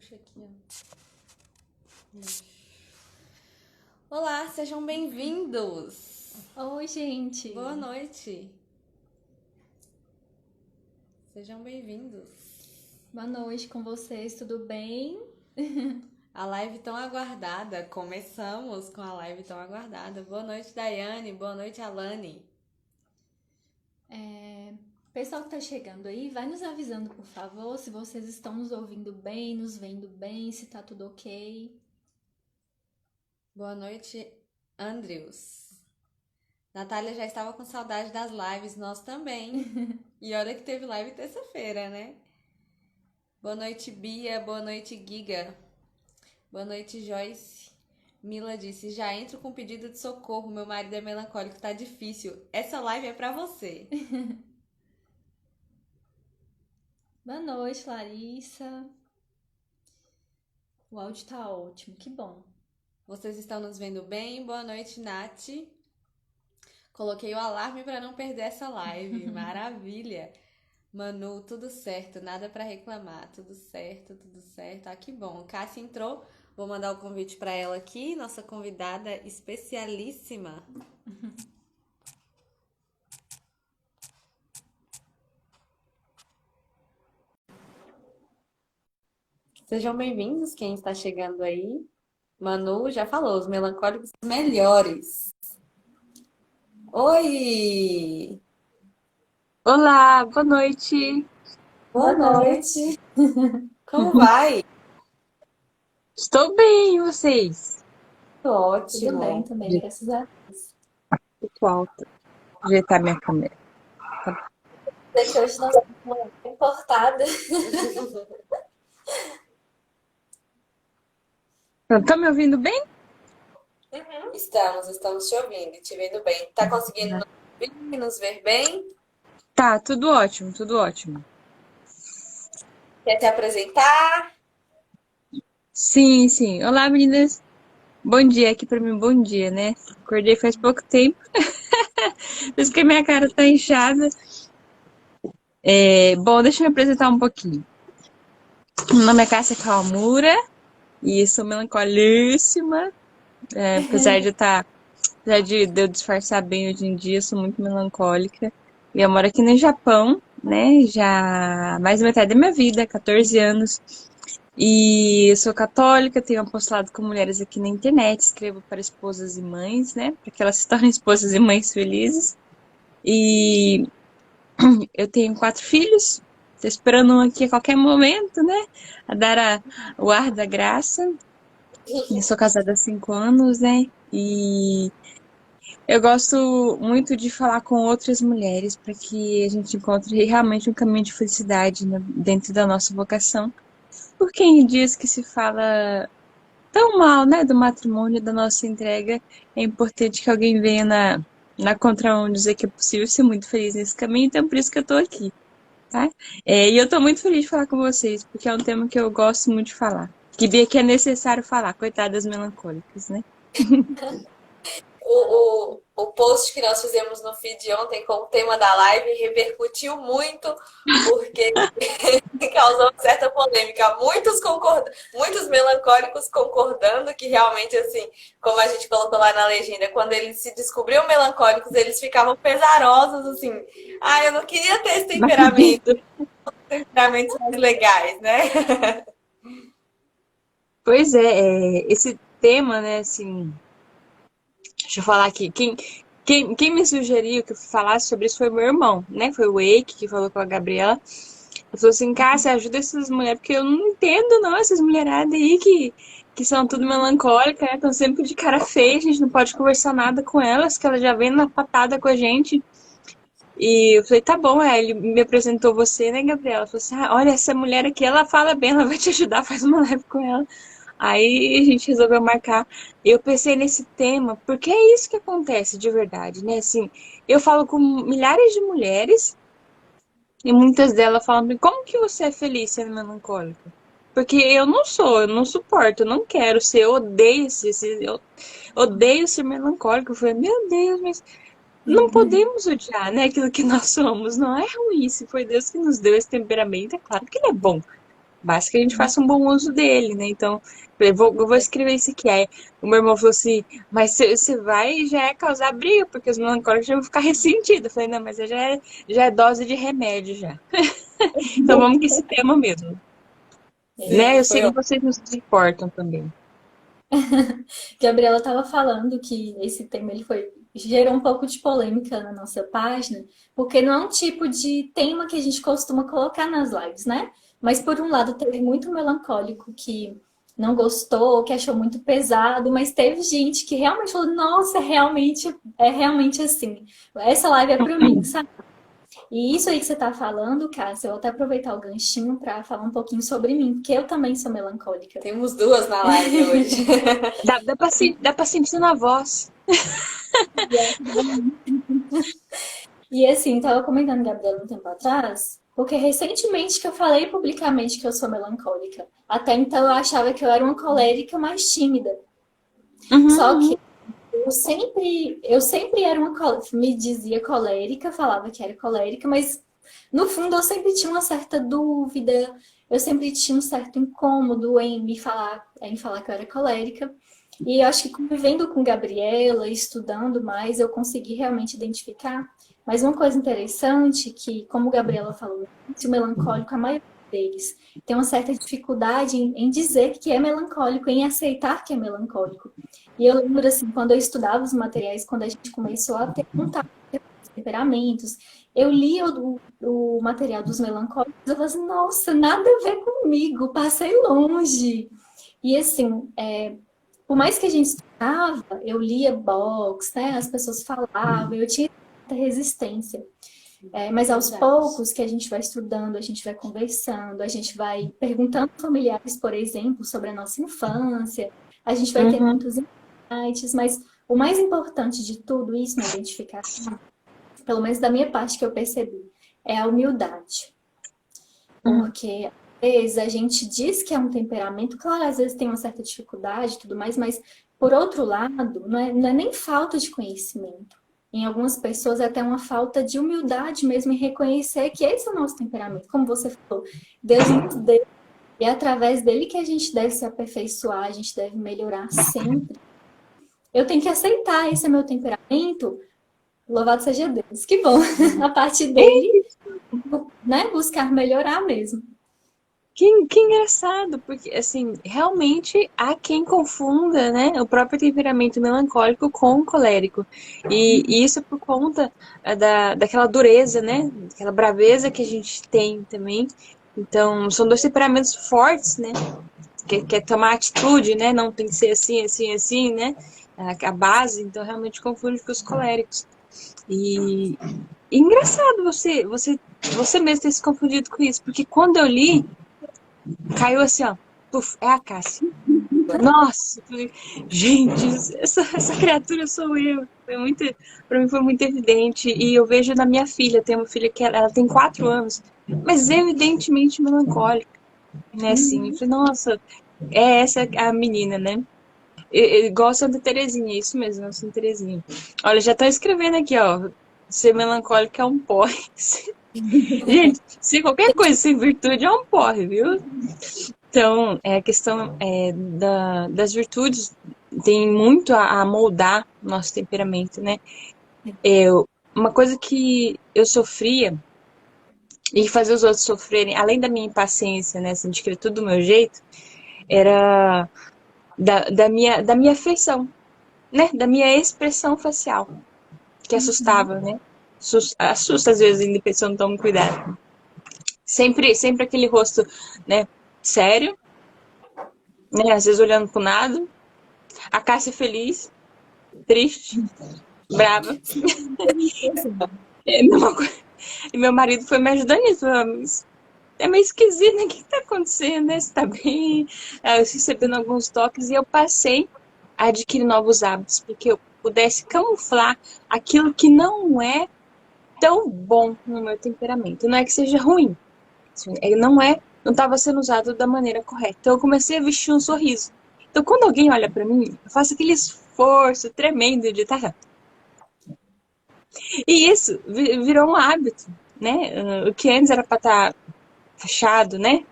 puxa aqui, ó. Olá, sejam bem-vindos. Oi, gente. Boa noite. Sejam bem-vindos. Boa noite com vocês, tudo bem? A live tão aguardada. Começamos com a live tão aguardada. Boa noite, Daiane. Boa noite, Alane. Pessoal que tá chegando aí, vai nos avisando, por favor, se vocês estão nos ouvindo bem, nos vendo bem, se tá tudo ok. Boa noite, Andrews. Natália já estava com saudade das lives, nós também. E olha que teve live terça-feira, né? Boa noite, Bia. Boa noite, Giga. Boa noite, Joyce. Mila disse, já entro com pedido de socorro, meu marido é melancólico, tá difícil. Essa live é pra você. Boa noite, Larissa. O áudio tá ótimo, que bom. Vocês estão nos vendo bem? Boa noite, Nath. Coloquei o alarme para não perder essa live. Maravilha. Manu, tudo certo, nada para reclamar. Tudo certo, tudo certo. Ah, que bom. Cássia entrou. Vou mandar o convite para ela aqui, nossa convidada especialíssima. Sejam bem-vindos, quem está chegando aí. Manu já falou, os melancólicos melhores. Oi! Olá, boa noite. Boa noite. Como vai? Estou bem, e vocês? Tudo bem Ótimo. também, graças a Deus. Muito alto. Ajeitar minha câmera. É que hoje nós estamos importada. Estão me ouvindo bem? Estamos te ouvindo e te vendo bem. Tá conseguindo nos ouvir, nos ver bem? Tá, tudo ótimo, tudo ótimo. Quer se apresentar? Sim, sim. Olá, meninas. Bom dia aqui pra mim, bom dia, né? Acordei faz pouco tempo. Por isso que a minha cara tá inchada. Bom, deixa eu me apresentar um pouquinho. Meu nome é Cássia Kawamura e sou melancolíssima. Apesar de eu disfarçar bem hoje em dia, sou muito melancólica. E eu moro aqui no Japão, né? Já há mais da metade da minha vida, 14 anos. E eu sou católica, tenho apostolado com mulheres aqui na internet, escrevo para esposas e mães, né? Para que elas se tornem esposas e mães felizes. E eu tenho 4 filhos, tô esperando um aqui a qualquer momento, né? A dar o ar da graça. Eu sou casada há 5 anos, né? E eu gosto muito de falar com outras mulheres para que a gente encontre realmente um caminho de felicidade, né, dentro da nossa vocação. Porque em dias que se fala tão mal, né, do matrimônio, da nossa entrega, é importante que alguém venha na contramão dizer que é possível ser muito feliz nesse caminho, então por isso que eu tô aqui, tá? E eu tô muito feliz de falar com vocês, porque é um tema que eu gosto muito de falar. Que é necessário falar, coitadas melancólicas, né? O post que nós fizemos no feed ontem com o tema da live repercutiu muito, porque causou uma certa polêmica. Muitos melancólicos concordando que realmente, assim, como a gente colocou lá na legenda, quando eles se descobriam melancólicos, eles ficavam pesarosos, assim. Ah, eu não queria ter esse Não acredito. temperamentos mais legais, né? Pois é, esse tema, né, assim, deixa eu falar aqui, quem me sugeriu que eu falasse sobre isso foi meu irmão, né, foi o Eike que falou com a Gabriela, ele falou assim, Cássia, ajuda essas mulheres, porque eu não entendo não, essas mulheradas aí que são tudo melancólicas, né, estão sempre de cara feia, a gente não pode conversar nada com elas, que elas já vêm na patada com a gente. E eu falei, tá bom, ele me apresentou você, né, Gabriela? Falou assim, olha, essa mulher aqui, ela fala bem, ela vai te ajudar, faz uma live com ela. Aí a gente resolveu marcar. Eu pensei nesse tema, porque é isso que acontece de verdade, né? Assim, eu falo com milhares de mulheres e muitas delas falam, como que você é feliz sendo melancólica? Porque eu não sou, eu não suporto, eu não quero ser, eu odeio ser melancólica. Eu falei, meu Deus, mas não podemos odiar, né, aquilo que nós somos. Não é ruim. Se foi Deus que nos deu esse temperamento, é claro que ele é bom. basta que a gente faça um bom uso dele, né? Então, eu vou escrever isso aqui. Aí o meu irmão falou assim, mas você vai já é causar briga, porque os melancólicos já vão ficar ressentidos. Eu falei, não, mas já é dose de remédio já. Então vamos com esse tema mesmo. Né? Eu sei Foi que vocês não se importam também. Gabriela estava falando que esse tema gerou um pouco de polêmica na nossa página, porque não é um tipo de tema que a gente costuma colocar nas lives, né? Mas por um lado teve muito melancólico que não gostou, que achou muito pesado, mas teve gente que realmente falou, nossa, é realmente assim. Essa live é para mim, sabe? E isso aí que você tá falando, Cássia, eu vou até aproveitar o ganchinho para falar um pouquinho sobre mim, porque eu também sou melancólica. Temos duas na live hoje. Dá pra sentir na voz. E assim, tava comentando, Gabriela, um tempo atrás, porque recentemente que eu falei publicamente que eu sou melancólica. Até então eu achava que eu era uma colérica mais tímida. Só que eu sempre era me dizia colérica, falava que era colérica, mas no fundo eu sempre tinha uma certa dúvida, eu sempre tinha um certo incômodo em falar que eu era colérica. E eu acho que convivendo com Gabriela, estudando mais, eu consegui realmente identificar. Mas uma coisa interessante que, como Gabriela falou, o melancólico, a maioria deles tem uma certa dificuldade em dizer que é melancólico, em aceitar que é melancólico. E eu lembro, assim, quando eu estudava os materiais, quando a gente começou a ter contato com os temperamentos, eu lia o material dos melancólicos, eu falava assim, nossa, nada a ver comigo, passei longe. E assim, por mais que a gente estudava, eu lia box, né? As pessoas falavam, eu tinha certa resistência. Mas aos poucos que a gente vai estudando, a gente vai conversando, a gente vai perguntando aos familiares, por exemplo, sobre a nossa infância, a gente vai ter muitos insights, mas o mais importante de tudo isso na identificação, pelo menos da minha parte que eu percebi, é a humildade. Porque às vezes a gente diz que é um temperamento, claro, às vezes tem uma certa dificuldade e tudo mais, mas por outro lado, não é nem falta de conhecimento. Em algumas pessoas é até uma falta de humildade mesmo em reconhecer que esse é o nosso temperamento. Como você falou, Deus nos deu, e é através dele que a gente deve se aperfeiçoar, a gente deve melhorar sempre. Eu tenho que aceitar, esse é meu temperamento, louvado seja Deus. Que bom, a partir dele, né, buscar melhorar mesmo. Que engraçado, porque assim, realmente há quem confunda, né, o próprio temperamento melancólico com o colérico. E isso é por conta daquela dureza, né, daquela braveza que a gente tem também. Então, são dois temperamentos fortes, né, que é tomar atitude, né, não tem que ser assim, assim, assim, né, a base, então realmente confunde com os coléricos. E engraçado você mesmo ter se confundido com isso, porque quando eu li, caiu assim, ó. Puf, é a Cássia. Nossa, gente, essa criatura sou eu. Pra mim foi muito evidente. E eu vejo na minha filha, tem uma filha que ela tem 4 anos, mas evidentemente melancólica, né? Assim, eu falei, nossa, essa a menina, né? Igual Santa Terezinha, isso mesmo, Santa Terezinha. Olha, já estão escrevendo aqui, ó. Ser melancólico é um porre. Gente, se qualquer coisa sem virtude é um porre, viu? Então, a questão das virtudes tem muito a moldar nosso temperamento, né? Uma coisa que eu sofria e fazer os outros sofrerem, além da minha impaciência, né, assim, de querer tudo do meu jeito, era da minha afeição, né? Da minha expressão facial, que assustava, né? Assusta às vezes ainda a pessoa não toma cuidado. Sempre aquele rosto, né, sério, né, às vezes olhando pro nada. A Cássia feliz, triste, brava. E meu marido foi me ajudando nisso. É meio esquisito, né? O que tá acontecendo, né? Você tá bem? Eu recebendo alguns toques e eu passei a adquirir novos hábitos, porque eu pudesse camuflar aquilo que não é tão bom no meu temperamento. Não é que seja ruim. Ele não estava sendo usado da maneira correta. Então eu comecei a vestir um sorriso. Então quando alguém olha para mim, eu faço aquele esforço tremendo de estar. E isso virou um hábito, né? O que antes era para estar fechado, né?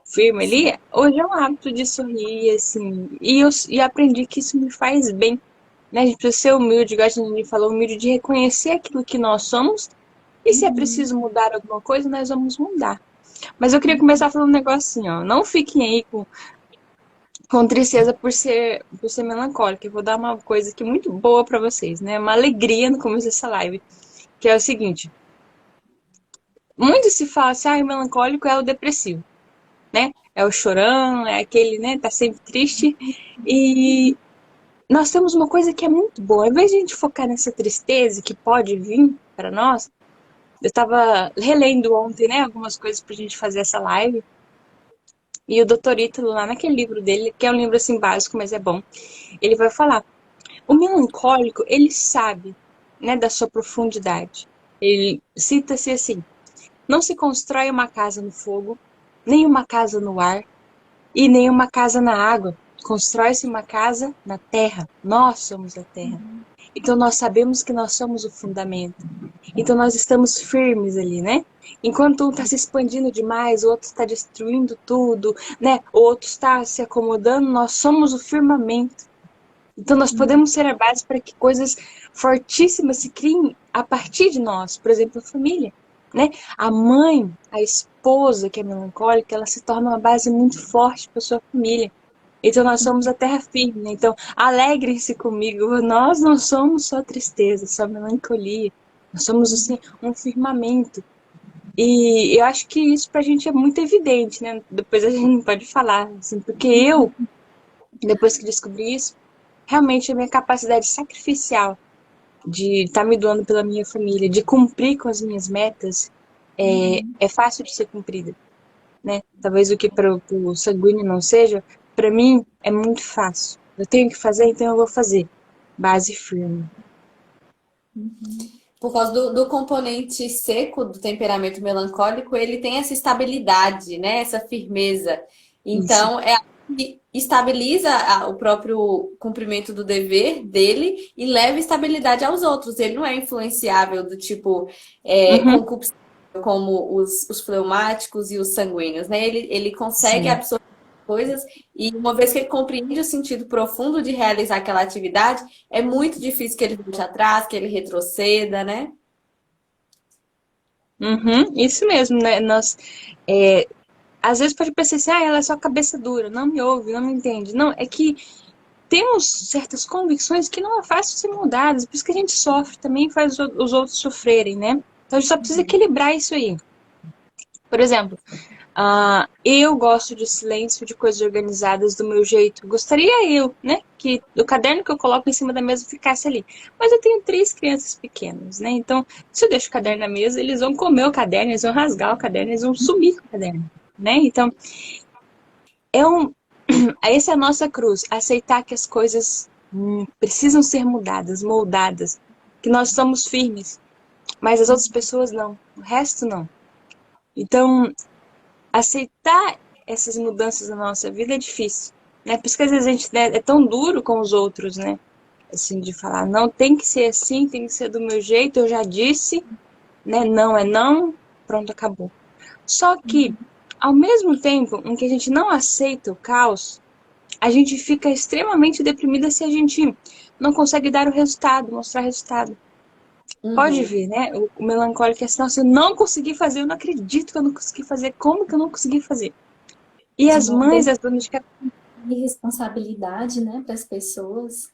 firme ali, hoje é um hábito de sorrir, assim. E aprendi que isso me faz bem, né? A gente precisa ser humilde, igual a gente falou, humilde de reconhecer aquilo que nós somos. E se é Uhum. preciso mudar alguma coisa, nós vamos mudar. Mas eu queria começar falando um negócio assim, ó. Não fiquem aí com tristeza por ser melancólica. Eu vou dar uma coisa aqui muito boa pra vocês, né? Uma alegria no começo dessa live. Que é o seguinte. Muito se fala assim, o melancólico é o depressivo, né? É o chorão, é aquele, né? Tá sempre triste. E nós temos uma coisa que é muito boa. Ao invés de a gente focar nessa tristeza que pode vir para nós, eu tava relendo ontem, né? Algumas coisas pra gente fazer essa live. E o Dr. Ítalo, lá naquele livro dele, que é um livro assim básico, mas é bom, ele vai falar: o melancólico, ele sabe, né, da sua profundidade. Ele cita-se assim: não se constrói uma casa no fogo, nem uma casa no ar e nem uma casa na água. Constrói-se uma casa na terra. Nós somos a terra. Então nós sabemos que nós somos o fundamento. Então nós estamos firmes ali, né? Enquanto um está se expandindo demais, o outro está destruindo tudo, né? O outro está se acomodando, nós somos o firmamento. Então nós podemos ser a base para que coisas fortíssimas se criem a partir de nós. Por exemplo, a família, né? A mãe, a esposa que é melancólica, ela se torna uma base muito forte para sua família. Então nós somos a terra firme, né? Então alegrem-se comigo. Nós não somos só tristeza, só melancolia. Nós somos assim um firmamento. E eu acho que isso pra gente é muito evidente, né? Depois a gente pode falar, assim, porque eu, depois que descobri isso, realmente a minha capacidade sacrificial de estar me doando pela minha família, de cumprir com as minhas metas, é fácil de ser cumprida, né? Talvez o que para o sanguíneo não seja, para mim é muito fácil. Eu tenho que fazer, então eu vou fazer. Base firme. Por causa do componente seco do temperamento melancólico, ele tem essa estabilidade, né? Essa firmeza. Isso. Então, é algo que estabiliza o próprio cumprimento do dever dele e leva estabilidade aos outros. Ele não é influenciável do tipo Uhum. concupiscível como os fleumáticos e os sanguíneos, né? Ele consegue Sim. absorver coisas e uma vez que ele compreende o sentido profundo de realizar aquela atividade, é muito difícil que ele volte atrás, que ele retroceda, né? Uhum. Isso mesmo, né? Às vezes pode parecer assim, ela é só cabeça dura, não me ouve, não me entende. Não, é que temos certas convicções que não é fácil ser mudadas, por isso que a gente sofre também e faz os outros sofrerem, né? Então a gente só precisa equilibrar isso aí. Por exemplo, eu gosto de silêncio, de coisas organizadas do meu jeito. Gostaria eu, né, que o caderno que eu coloco em cima da mesa ficasse ali. Mas eu tenho 3 crianças pequenas, né? Então, se eu deixo o caderno na mesa, eles vão comer o caderno, eles vão rasgar o caderno, eles vão sumir com o caderno, né? Então, é um, essa é a nossa cruz, aceitar que as coisas precisam ser mudadas, moldadas, que nós somos firmes, mas as outras pessoas não, o resto não. Então, aceitar essas mudanças na nossa vida é difícil, né? Por isso que às vezes a gente, né, é tão duro com os outros, né? Assim, de falar, não, tem que ser assim, tem que ser do meu jeito, eu já disse, né? Não é não, pronto, acabou. Só que, ao mesmo tempo em que a gente não aceita o caos, a gente fica extremamente deprimida se a gente não consegue dar o resultado, mostrar resultado. Pode Uhum. ver, né? O melancólico é assim, nossa, eu não consegui fazer, eu não acredito que eu não consegui fazer, como que eu não consegui fazer? E De as não mães, ter as donas de casa, responsabilidade, né, para as pessoas.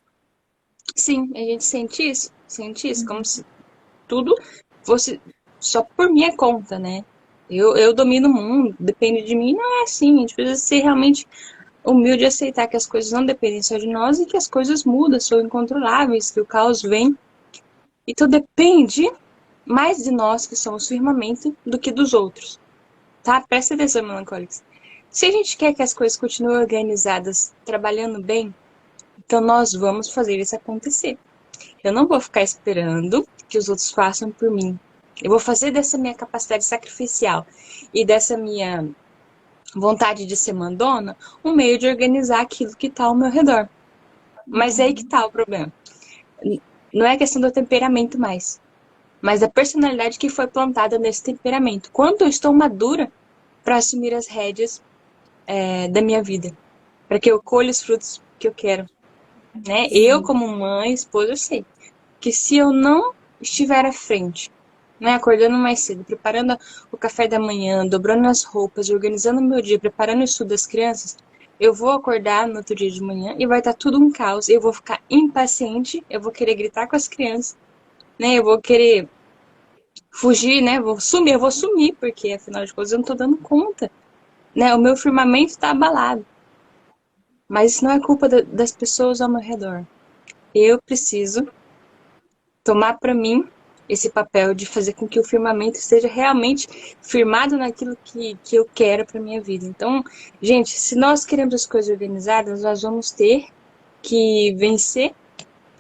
sim, a gente sente isso, como se tudo fosse só por minha conta, né? Eu domino o mundo, depende de mim, não é assim, a gente precisa ser realmente humilde e aceitar que as coisas não dependem só de nós e que as coisas mudam, são incontroláveis, que o caos vem. Então depende mais de nós que somos firmamento do que dos outros, tá? Presta atenção, melancólicos. Se a gente quer que as coisas continuem organizadas, trabalhando bem, então nós vamos fazer isso acontecer. Eu não vou ficar esperando que os outros façam por mim. Eu vou fazer dessa minha capacidade sacrificial e dessa minha vontade de ser mandona um meio de organizar aquilo que está ao meu redor. Mas é aí que está o problema. Não é questão do temperamento mais, mas da personalidade que foi plantada nesse temperamento. Quanto eu estou madura para assumir as rédeas da minha vida, para que eu colha os frutos que eu quero, né? Eu, como mãe, esposa, eu sei que se eu não estiver à frente, né, acordando mais cedo, preparando o café da manhã, dobrando as roupas, organizando o meu dia, preparando o estudo das crianças, eu vou acordar no outro dia de manhã e vai estar tudo um caos. Eu vou ficar impaciente, eu vou querer gritar com as crianças, né? Eu vou querer fugir, né? Eu vou sumir, porque afinal de contas eu não tô dando conta, né? O meu firmamento está abalado. Mas isso não é culpa das pessoas ao meu redor. Eu preciso tomar para mim esse papel de fazer com que o firmamento esteja realmente firmado naquilo que eu quero para minha vida. Então, gente, se nós queremos as coisas organizadas, nós vamos ter que vencer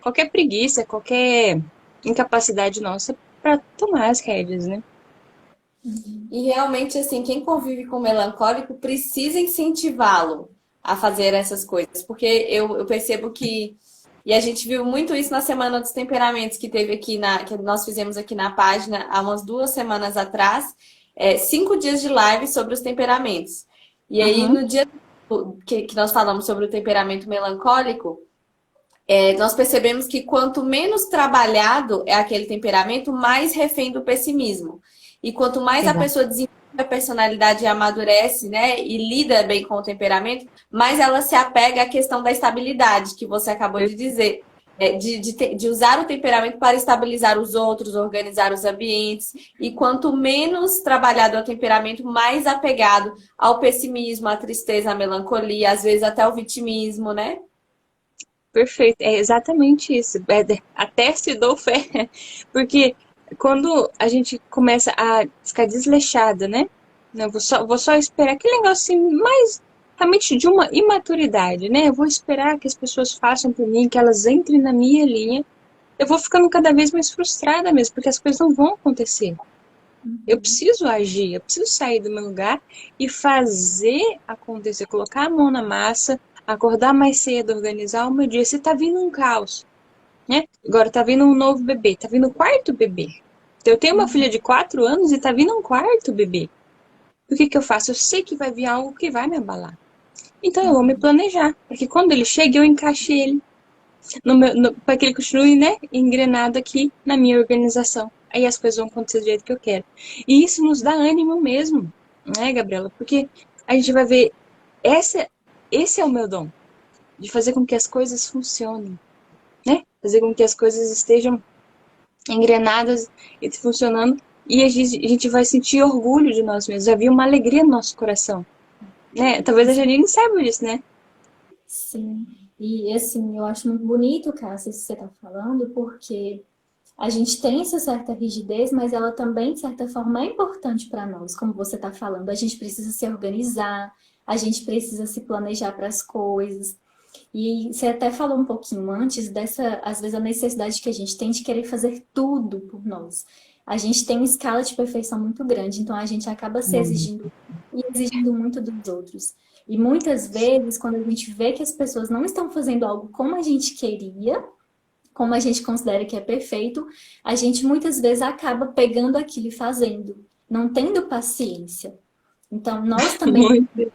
qualquer preguiça, qualquer incapacidade nossa para tomar as rédeas, né? E realmente, assim, quem convive com melancólico precisa incentivá-lo a fazer essas coisas, porque eu percebo que, e a gente viu muito isso na Semana dos Temperamentos que teve aqui que nós fizemos aqui na página há umas 2 semanas atrás, 5 dias de live sobre os temperamentos. E aí, Uhum. no dia que nós falamos sobre o temperamento melancólico, nós percebemos que quanto menos trabalhado é aquele temperamento, mais refém do pessimismo. E quanto mais a Exato. pessoa desenvolve a personalidade e amadurece, né, e lida bem com o temperamento, mais ela se apega à questão da estabilidade, que você acabou de dizer. De usar o temperamento para estabilizar os outros, organizar os ambientes. E quanto menos trabalhado é o temperamento, mais apegado ao pessimismo, à tristeza, à melancolia, às vezes até ao vitimismo, né? Perfeito, é exatamente isso. Até se dou fé, porque quando a gente começa a ficar desleixada, né? Não, vou só esperar aquele negócio assim, mais realmente de uma imaturidade, né? Eu vou esperar que as pessoas façam por mim, que elas entrem na minha linha. Eu vou ficando cada vez mais frustrada mesmo, porque as coisas não vão acontecer. Eu preciso agir, eu preciso sair do meu lugar e fazer acontecer, colocar a mão na massa, acordar mais cedo, organizar o meu dia. Se tá vindo um caos, né? Agora tá vindo um novo bebê, tá vindo o quarto bebê. Então, eu tenho uma filha de 4 anos e tá vindo um quarto bebê. O que que eu faço? Eu sei que vai vir algo que vai me abalar. Então eu vou me planejar, para que quando ele chegue eu encaixe ele para que ele continue, né, engrenado aqui na minha organização. Aí as coisas vão acontecer do jeito que eu quero. E isso nos dá ânimo mesmo, né, Gabriela? Porque a gente vai ver, esse é o meu dom, de fazer com que as coisas funcionem, né? Fazer com que as coisas estejam engrenadas e funcionando. E a gente vai sentir orgulho de nós mesmos, vai vir uma alegria no nosso coração, né? Talvez a Janine saiba disso, né? Sim. E assim, eu acho muito bonito, Cássia, isso que você está falando, porque a gente tem essa certa rigidez, mas ela também, de certa forma, é importante para nós, como você está falando. A gente precisa se organizar, a gente precisa se planejar para as coisas. E você até falou um pouquinho antes dessa, às vezes, a necessidade que a gente tem de querer fazer tudo por nós. A gente tem uma escala de perfeição muito grande, então a gente acaba se exigindo e exigindo muito dos outros. E muitas vezes, quando a gente vê que as pessoas não estão fazendo algo como a gente queria, como a gente considera que é perfeito, a gente muitas vezes acaba pegando aquilo e fazendo, não tendo paciência. Então, nós também Muito.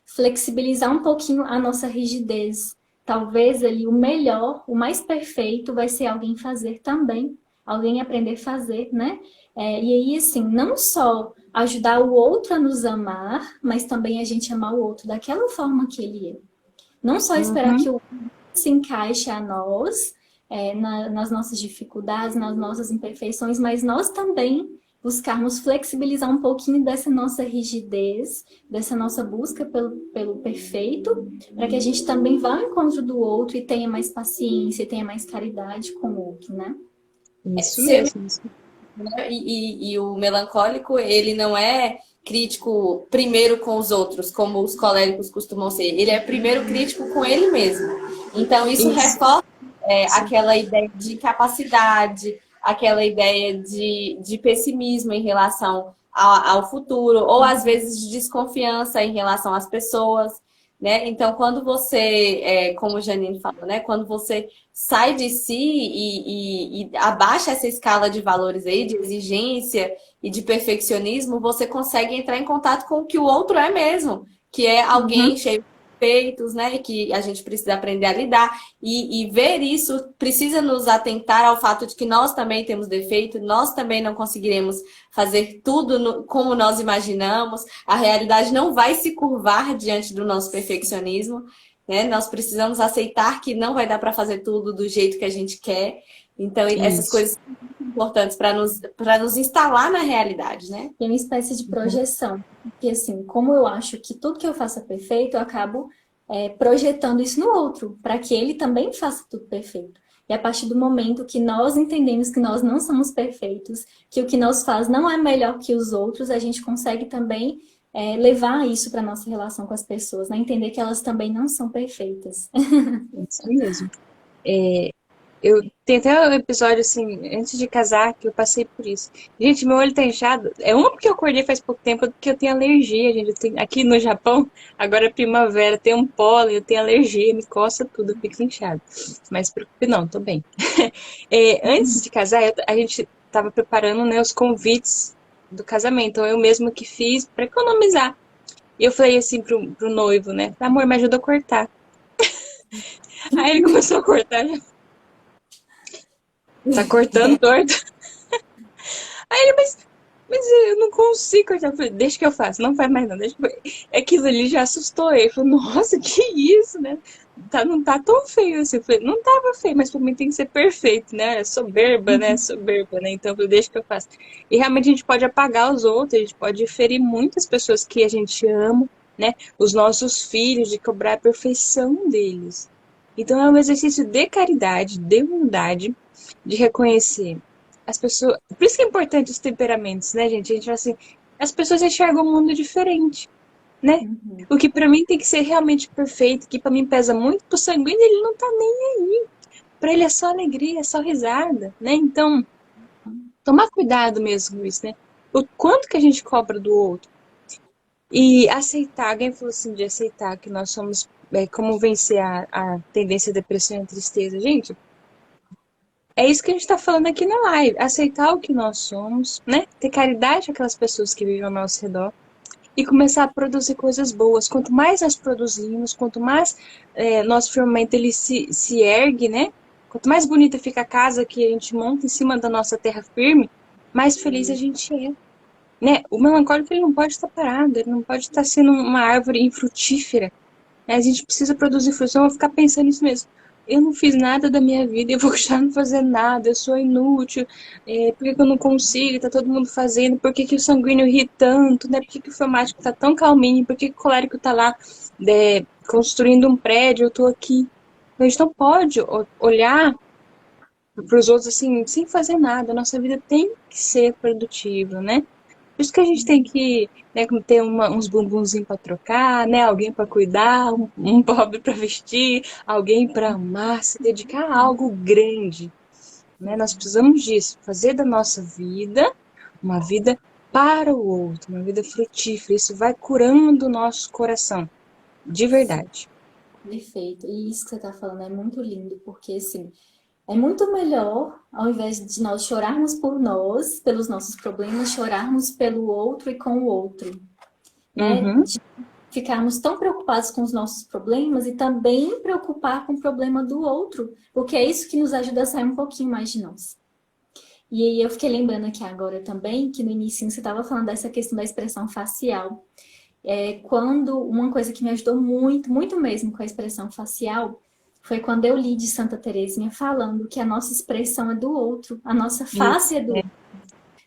flexibilizar um pouquinho a nossa rigidez. Talvez ali o melhor, o mais perfeito vai ser alguém fazer também, alguém aprender a fazer, né? E aí, assim, não só ajudar o outro a nos amar, mas também a gente amar o outro daquela forma que ele é. Não só esperar que o outro se encaixe a nós, nas nossas dificuldades, nas nossas imperfeições, mas nós também buscarmos flexibilizar um pouquinho dessa nossa rigidez, dessa nossa busca pelo perfeito, para que a gente também vá ao encontro do outro e tenha mais paciência, tenha mais caridade com o outro, né? Isso Ser mesmo. E o melancólico, ele não é crítico primeiro com os outros, como os coléricos costumam ser. Ele é primeiro crítico com ele mesmo. Então, isso Isso. reforça aquela ideia de capacidade, aquela ideia de pessimismo em relação ao futuro, ou às vezes de desconfiança em relação às pessoas, né? Então, quando você, como o Janine falou, né? Quando você sai de si e abaixa essa escala de valores aí, de exigência e de perfeccionismo, você consegue entrar em contato com o que o outro é mesmo, que é Uhum. alguém cheio de defeitos, né? Que a gente precisa aprender a lidar. E ver isso precisa nos atentar ao fato de que nós também temos defeito, nós também não conseguiremos fazer tudo como nós imaginamos. A realidade não vai se curvar diante do nosso perfeccionismo, né? Nós precisamos aceitar que não vai dar para fazer tudo do jeito que a gente quer. Então, essas Isso. coisas são muito importantes para nos instalar na realidade, né? Tem uma espécie de projeção. Porque, assim, como eu acho que tudo que eu faço é perfeito, eu acabo projetando isso no outro, para que ele também faça tudo perfeito. E a partir do momento que nós entendemos que nós não somos perfeitos, que o que nós faz não é melhor que os outros, a gente consegue também levar isso para nossa relação com as pessoas, né? Entender que elas também não são perfeitas. Isso mesmo. Eu tenho até um episódio, assim, antes de casar, que eu passei por isso. Gente, meu olho tá inchado. É uma porque eu acordei faz pouco tempo, porque eu tenho alergia, gente. Aqui no Japão, agora é primavera, tem um pólen, eu tenho alergia, me coça tudo, eu fico inchado. Mas se preocupe não, tô bem. Antes de casar, a gente tava preparando, né, os convites do casamento. Então eu mesma que fiz pra economizar. E eu falei assim pro noivo, né? Amor, me ajuda a cortar. Aí ele começou a cortar, já tá cortando torto. Aí ele, mas eu não consigo cortar. Eu falei, deixa que eu faço, não faz mais não, deixa que eu... Aquilo ali já assustou ele. Ele falou, nossa, que isso, né? Não tá tão feio assim. Eu falei, não tava feio, mas pra mim tem que ser perfeito, né? É soberba, né? Soberba, né? Então eu falei, deixa que eu faço. E realmente a gente pode apagar os outros, a gente pode ferir muitas pessoas que a gente ama, né? Os nossos filhos, de cobrar a perfeição deles. Então é um exercício de caridade, de humildade, de reconhecer as pessoas. Por isso que é importante os temperamentos, né, gente? A gente fala assim, as pessoas enxergam o mundo diferente, né? Uhum. O que pra mim tem que ser realmente perfeito, que pra mim pesa muito, pro sanguíneo ele não tá nem aí. Pra ele é só alegria, é só risada, né? Então, tomar cuidado mesmo com isso, né? O quanto que a gente cobra do outro. E aceitar, alguém falou assim, de aceitar que nós somos, como vencer a tendência à depressão e à tristeza. Gente, é isso que a gente está falando aqui na live. Aceitar o que nós somos, né? Ter caridade com aquelas pessoas que vivem ao nosso redor e começar a produzir coisas boas. Quanto mais nós produzimos, quanto mais nosso firmamento ele se ergue, né? Quanto mais bonita fica a casa que a gente monta em cima da nossa terra firme, mais feliz a gente é. Né? O melancólico ele não pode estar parado, ele não pode estar sendo uma árvore infrutífera. Né? A gente precisa produzir frutos. Eu vou ficar pensando nisso mesmo. Eu não fiz nada da minha vida, eu vou continuar não fazendo nada, eu sou inútil, por que eu não consigo, tá todo mundo fazendo, por que o sanguíneo ri tanto, né? Por que o fleumático tá tão calminho, por que o colérico tá lá construindo um prédio, eu tô aqui. A gente não pode olhar para os outros assim, sem fazer nada, a nossa vida tem que ser produtiva, né? Por isso que a gente tem que, né, ter uns bumbunzinhos para trocar, né, alguém para cuidar, um pobre para vestir, alguém para amar, se dedicar a algo grande. Né? Nós precisamos disso, fazer da nossa vida uma vida para o outro, uma vida frutífera. Isso vai curando o nosso coração, de verdade. Perfeito. E isso que você está falando é muito lindo, porque assim, é muito melhor, ao invés de nós chorarmos por nós, pelos nossos problemas, chorarmos pelo outro e com o outro, né? Uhum. De ficarmos tão preocupados com os nossos problemas e também preocupar com o problema do outro, porque é isso que nos ajuda a sair um pouquinho mais de nós. E aí eu fiquei lembrando aqui agora também que no início você estava falando dessa questão da expressão facial. Quando uma coisa que me ajudou muito, muito mesmo com a expressão facial, foi quando eu li de Santa Teresinha falando que a nossa expressão é do outro, a nossa face Isso, é do outro.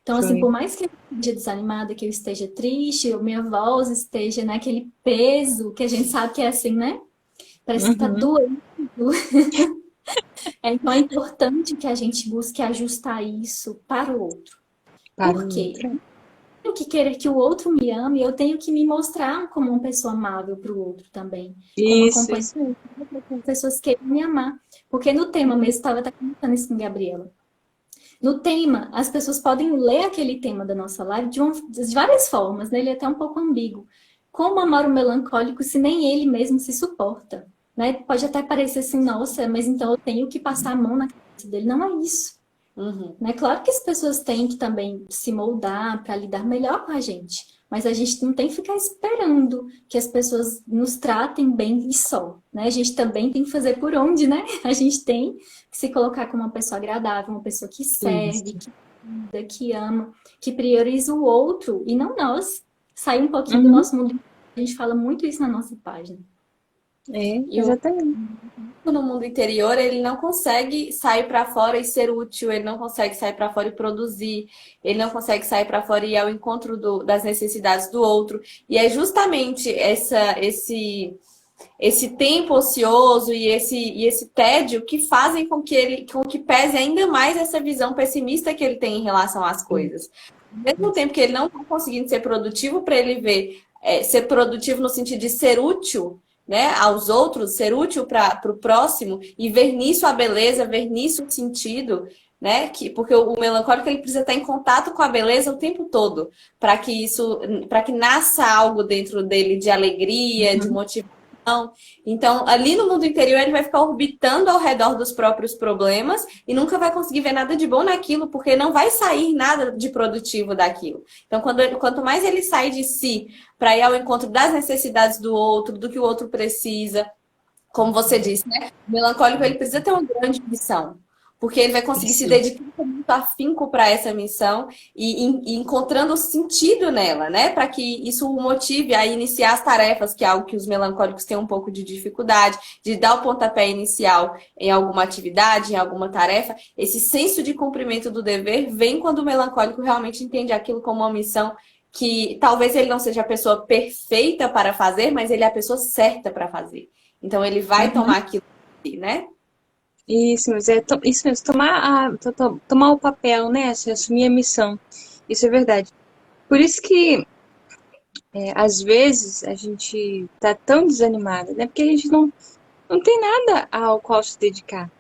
Então, assim, foi. por mais que eu esteja desanimada, que eu esteja triste, ou minha voz esteja naquele peso, que a gente sabe que é assim, né? Parece que tá Uhum. doendo. Então, é importante que a gente busque ajustar isso para o outro. Para Por o quê? outro. Tenho que querer que o outro me ame, eu tenho que me mostrar como uma pessoa amável para o outro também. Como uma companheira, Isso mesmo. para que as pessoas queiram me amar. Porque no tema mesmo, estava até comentando isso com a Gabriela. No tema, as pessoas podem ler aquele tema da nossa live de várias formas, né? Ele é até um pouco ambíguo. Como amar o melancólico se nem ele mesmo se suporta? Né? Pode até parecer assim, nossa, mas então eu tenho que passar a mão na cabeça dele. Não é isso. Uhum. Né? Claro que as pessoas têm que também se moldar para lidar melhor com a gente. mas a gente não tem que ficar esperando que as pessoas nos tratem bem e só, né? A gente também tem que fazer por onde, né? A gente tem que se colocar como uma pessoa agradável, uma pessoa que serve, Isso. que cuida, que ama, que prioriza o outro e não nós. Sair um pouquinho do Uhum. nosso mundo. A gente fala muito isso na nossa página. É, E o exatamente. no mundo interior, ele não consegue sair para fora e ser útil, ele não consegue sair para fora e produzir, ele não consegue sair para fora e ir ao encontro das necessidades do outro. E é justamente esse tempo ocioso e esse tédio que fazem com que pese ainda mais essa visão pessimista que ele tem em relação às coisas. Ao mesmo tempo que ele não está conseguindo ser produtivo para ele ver, ser produtivo no sentido de ser útil, né, aos outros, ser útil para o próximo e ver nisso a beleza, ver nisso o sentido, né? Porque o melancólico ele precisa estar em contato com a beleza o tempo todo para que nasça algo dentro dele de alegria, de Uhum. motivação. Então, ali no mundo interior, ele vai ficar orbitando ao redor dos próprios problemas e nunca vai conseguir ver nada de bom naquilo, porque não vai sair nada de produtivo daquilo. Então, quanto mais ele sai de si para ir ao encontro das necessidades do outro, do que o outro precisa, como você disse, né? O melancólico ele precisa ter uma grande missão, porque ele vai conseguir se Isso. dedicar com muito afinco para essa missão e encontrando sentido nela, né? Para que isso o motive a iniciar as tarefas, que é algo que os melancólicos têm um pouco de dificuldade, de dar o pontapé inicial em alguma atividade, em alguma tarefa. Esse senso de cumprimento do dever vem quando o melancólico realmente entende aquilo como uma missão que talvez ele não seja a pessoa perfeita para fazer, mas ele é a pessoa certa para fazer. Então ele vai Uhum. tomar aquilo, né? Isso, mas isso mesmo, tomar o papel, né? Assim, assumir a missão. Isso é verdade. Por isso que, às vezes, a gente tá tão desanimada, né? Porque a gente não tem nada ao qual se dedicar,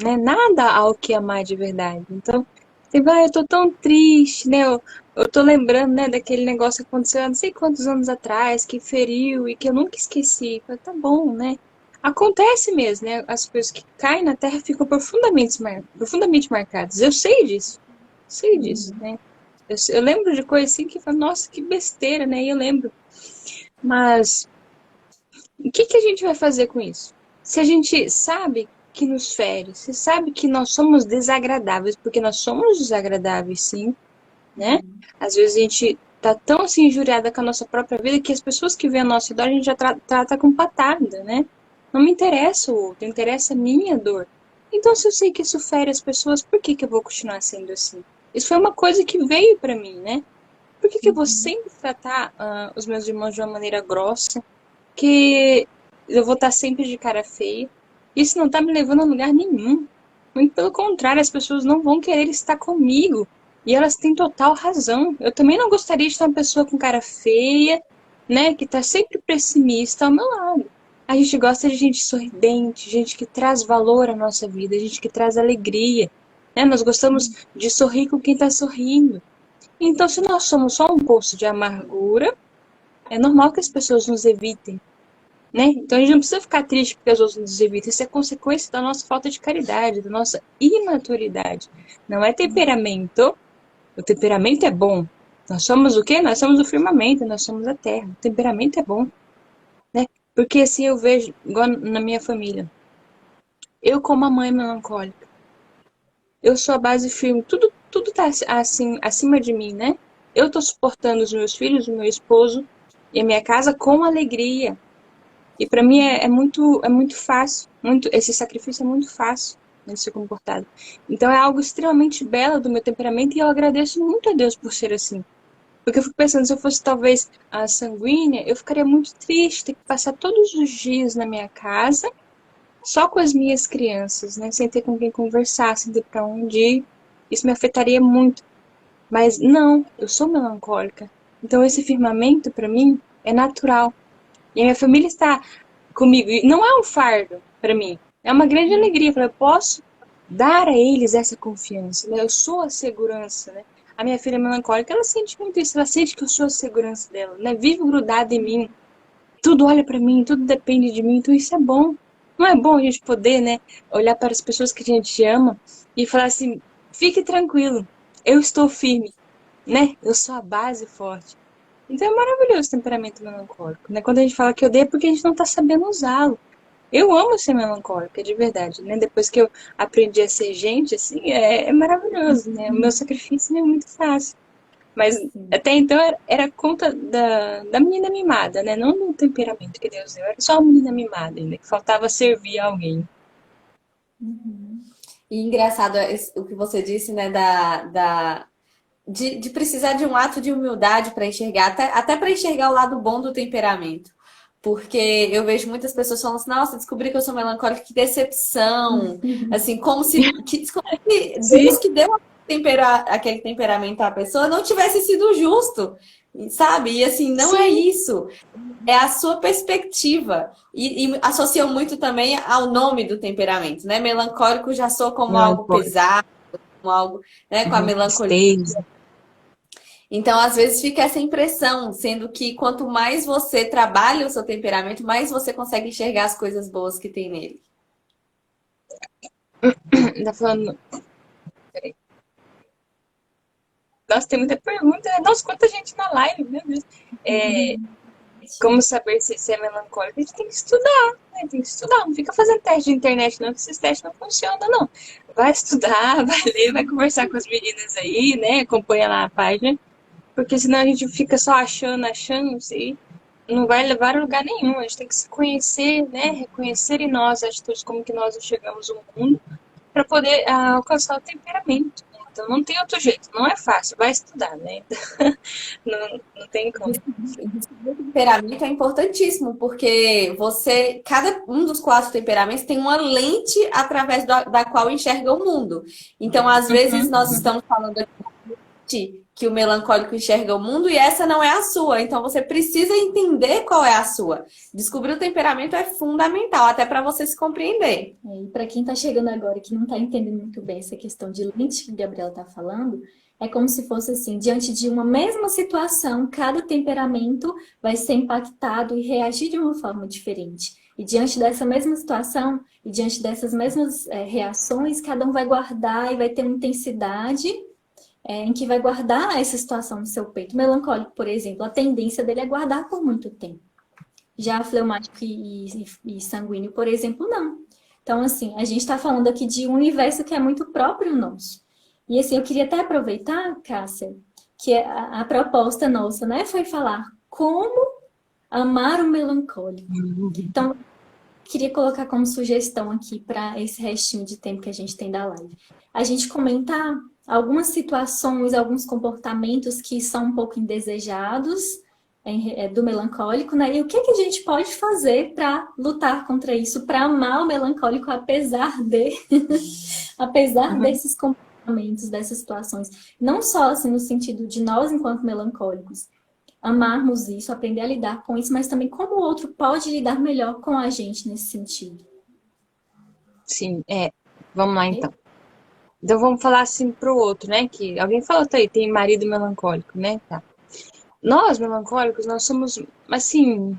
né? Nada ao que amar de verdade. Então, você vai, eu tô tão triste, né? Eu tô lembrando, né, daquele negócio que aconteceu há não sei quantos anos atrás, que feriu e que eu nunca esqueci. Falei, tá bom, né? Acontece mesmo, né? As coisas que caem na terra ficam profundamente marcadas. Eu sei disso, né? Eu lembro de coisas assim que falam, nossa, que besteira, né? E eu lembro. Mas o que que a gente vai fazer com isso? Se a gente sabe que nos fere, se sabe que nós somos desagradáveis, porque nós somos desagradáveis, sim, né? Às vezes a gente tá tão assim injuriada com a nossa própria vida que as pessoas que vêm ao nosso redor a gente já trata com patada, né? Não me interessa o outro, interessa a minha dor. Então, se eu sei que isso fere as pessoas, por que que eu vou continuar sendo assim? Isso foi uma coisa que veio pra mim, né? Por que que eu vou sempre tratar os meus irmãos de uma maneira grossa? Que eu vou estar sempre de cara feia? Isso não tá me levando a lugar nenhum. Muito pelo contrário, as pessoas não vão querer estar comigo. E elas têm total razão. Eu também não gostaria de ter uma pessoa com cara feia, né? Que tá sempre pessimista ao meu lado. A gente gosta de gente sorridente, gente que traz valor à nossa vida, gente que traz alegria, né? Nós gostamos de sorrir com quem tá sorrindo. Então, se nós somos só um poço de amargura, é normal que as pessoas nos evitem, né? Então a gente não precisa ficar triste porque as outras nos evitam. Isso é consequência da nossa falta de caridade, da nossa imaturidade. Não é temperamento. O temperamento é bom. Nós somos o quê? Nós somos o firmamento, nós somos a terra. O temperamento é bom, né? Porque assim eu vejo, igual na minha família. Eu como a mãe melancólica. Eu sou a base firme. Tudo tá assim, acima de mim, né? Eu tô suportando os meus filhos, o meu esposo e a minha casa com alegria. E para mim é muito fácil, esse sacrifício é muito fácil de ser comportado. Então é algo extremamente belo do meu temperamento e eu agradeço muito a Deus por ser assim. Porque eu fico pensando, se eu fosse talvez a sanguínea, eu ficaria muito triste ter que passar todos os dias na minha casa, só com as minhas crianças, né? Sem ter com quem conversar, sem ter para onde ir. Isso me afetaria muito. Mas não, eu sou melancólica. Então esse firmamento para mim é natural. E a minha família está comigo. E não é um fardo para mim. É uma grande alegria. Eu posso dar a eles essa confiança. Né? Eu sou a segurança. Né? A minha filha melancólica, ela sente muito isso. Ela sente que eu sou a segurança dela. Né? Vive grudada em mim. Tudo olha para mim, tudo depende de mim. Então isso é bom. Não é bom a gente poder, né, olhar para as pessoas que a gente ama e falar assim: fique tranquilo, eu estou firme, né? Eu sou a base forte. Então é maravilhoso o temperamento melancólico, né? Quando a gente fala que odeia é porque a gente não tá sabendo usá-lo. Eu amo ser melancólica, de verdade, né? Depois que eu aprendi a ser gente, assim, é maravilhoso, né? O meu sacrifício é muito fácil. Mas Sim. até então era conta da menina mimada, né? Não do temperamento que Deus deu. Era só uma menina mimada ainda, que faltava servir a alguém. Uhum. E engraçado o que você disse, né, de precisar de um ato de humildade para enxergar, até para enxergar o lado bom do temperamento. Porque eu vejo muitas pessoas falando assim, nossa, descobri que eu sou melancólica, que decepção. Assim, como se Sim, Deus que deu aquele temperamento à pessoa não tivesse sido justo, sabe? E assim, não é sim. isso. É a sua perspectiva. E associam muito também ao nome do temperamento, né? Melancólico já soa como algo Melancólico. pesado, como algo, né, com a melancolia. Tristeza. Então, às vezes fica essa impressão, sendo que quanto mais você trabalha o seu temperamento, mais você consegue enxergar as coisas boas que tem nele. Tá falando. Peraí. Nossa, tem muita pergunta, né? Nossa, quanta gente na live, meu Deus. É, como saber se é melancólico? A gente tem que estudar, né? Tem que estudar. Não fica fazendo teste de internet, não, que esses testes não funcionam, não. Vai estudar, vai ler, vai conversar com as meninas aí, né? Acompanha lá a página. Porque senão a gente fica só achando, e não vai levar a lugar nenhum. A gente tem que se conhecer, né? Reconhecer em nós as atitudes, como que nós enxergamos o mundo, para poder alcançar o temperamento. Então não tem outro jeito, não é fácil, vai estudar, né? Não tem como. Descobrir o temperamento é importantíssimo, porque cada um dos quatro temperamentos tem uma lente através da qual enxerga o mundo. Então, às vezes, nós estamos falando que o melancólico enxerga o mundo e essa não é a sua. Então você precisa entender qual é a sua. Descobrir o temperamento é fundamental, até para você se compreender. E para quem está chegando agora e que não está entendendo muito bem essa questão de lente que a Gabriela está falando, é como se fosse assim, diante de uma mesma situação, cada temperamento vai ser impactado e reagir de uma forma diferente. E diante dessa mesma situação e diante dessas mesmas reações, cada um vai guardar e vai ter uma intensidade em que vai guardar essa situação no seu peito. O melancólico, por exemplo, a tendência dele é guardar por muito tempo. Já fleumático e sanguíneo, por exemplo, não. Então, assim, a gente está falando aqui de um universo que é muito próprio nosso. E, assim, eu queria até aproveitar, Cássia, que a proposta nossa, né, foi falar como amar o melancólico. Então, queria colocar como sugestão aqui para esse restinho de tempo que a gente tem da live. A gente comentar algumas situações, alguns comportamentos que são um pouco indesejados do melancólico, né? E o que a gente pode fazer para lutar contra isso, para amar o melancólico apesar desses comportamentos, dessas situações. Não só assim no sentido de nós, enquanto melancólicos, amarmos isso, aprender a lidar com isso, mas também como o outro pode lidar melhor com a gente nesse sentido. Sim, vamos lá então. Então vamos falar assim pro outro, né? Que alguém falou aí, tem marido melancólico, né? Tá. Nós, melancólicos, nós somos, assim,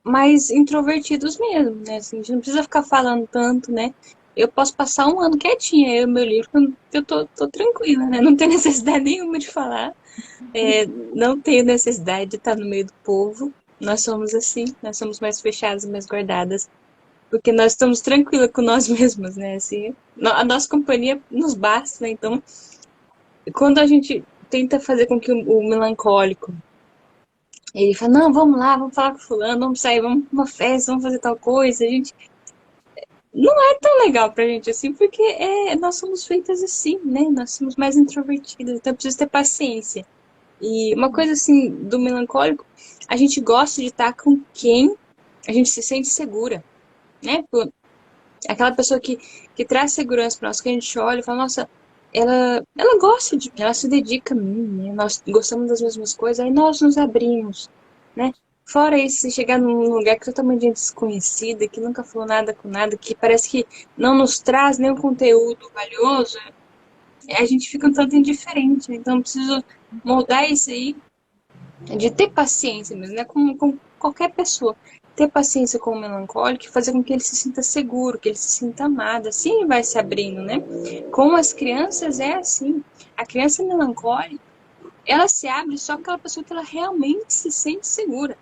mais introvertidos mesmo, né? Assim, a gente não precisa ficar falando tanto, né? Eu posso passar um ano quietinha, eu meu livro, eu tô tranquila, né? Não tenho necessidade nenhuma de falar. Não tenho necessidade de estar no meio do povo. Nós somos assim, nós somos mais fechadas, mais guardadas. Porque nós estamos tranquilas com nós mesmos, né? Assim, a nossa companhia nos basta, né? Então, quando a gente tenta fazer com que o melancólico ele fala, não, vamos lá, vamos falar com fulano, vamos sair, vamos pra uma festa, vamos fazer tal coisa, a gente não é tão legal pra gente assim, porque nós somos feitas assim, né? Nós somos mais introvertidas, então precisa ter paciência. E uma coisa assim do melancólico, a gente gosta de estar com quem a gente se sente segura, né? Aquela pessoa que traz segurança para nós, que a gente olha e fala, nossa, ela gosta de mim, ela se dedica a mim, né? Nós gostamos das mesmas coisas, aí nós nos abrimos, né? Fora isso, se chegar num lugar que é totalmente gente desconhecida, que nunca falou nada com nada, que parece que não nos traz nenhum conteúdo valioso, a gente fica um tanto indiferente, né? Então, preciso moldar isso aí, de ter paciência mesmo, né? Com qualquer pessoa. Ter paciência com o melancólico e fazer com que ele se sinta seguro, que ele se sinta amado. Assim ele vai se abrindo, né? Com as crianças é assim. A criança melancólica, ela se abre só aquela pessoa que ela realmente se sente segura.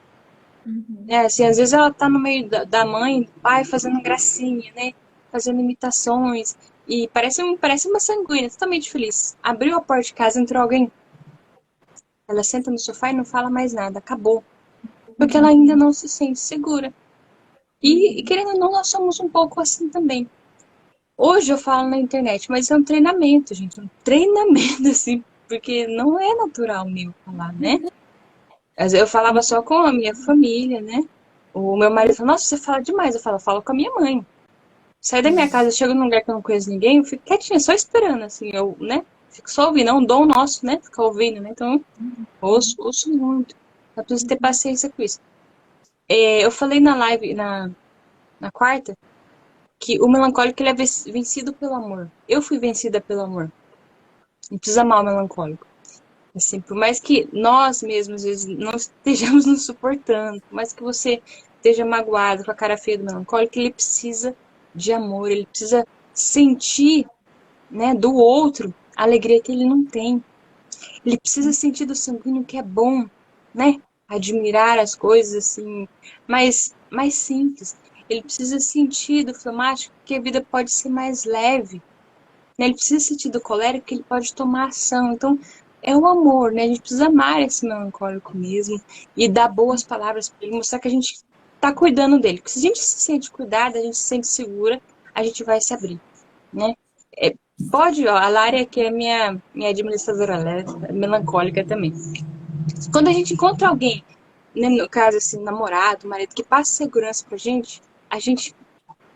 Uhum. Assim, às vezes ela tá no meio da mãe, do pai, fazendo gracinha, né? Fazendo imitações. E parece uma sanguínea, totalmente feliz. Abriu a porta de casa, entrou alguém. Ela senta no sofá e não fala mais nada. Acabou. Porque ela ainda não se sente segura. E querendo ou não, nós somos um pouco assim também. Hoje eu falo na internet, mas é um treinamento, gente. Um treinamento, assim, porque não é natural meu falar, né? Eu falava só com a minha família, né? O meu marido falou, nossa, você fala demais. Eu falo com a minha mãe. Saio da minha casa, chego num lugar que eu não conheço ninguém, eu fico quietinha, só esperando, assim, eu, né? Fico só ouvindo, é um dom nosso, né? Ficar ouvindo, né? Então, ouço muito. Eu preciso ter paciência com isso. Eu falei na live, na quarta, que o melancólico ele é vencido pelo amor. Eu fui vencida pelo amor. Não precisa amar o melancólico. Assim, por mais que nós mesmos, às vezes, não estejamos nos suportando, por mais que você esteja magoado com a cara feia do melancólico, ele precisa de amor, ele precisa sentir, né, do outro a alegria que ele não tem. Ele precisa sentir do sanguíneo que é bom, né? Admirar as coisas assim, mais simples. Ele precisa sentir do fleumático que a vida pode ser mais leve, né? Ele precisa sentir do colérico que ele pode tomar ação. Então, é o amor, né? A gente precisa amar esse melancólico mesmo e dar boas palavras para ele, mostrar que a gente está cuidando dele. Porque se a gente se sente cuidada, a gente se sente segura, a gente vai se abrir, né? Pode, ó, a Lária, que é minha administradora, ela é melancólica também. Quando a gente encontra alguém, né, no caso, assim, namorado, marido, que passa segurança pra gente, a gente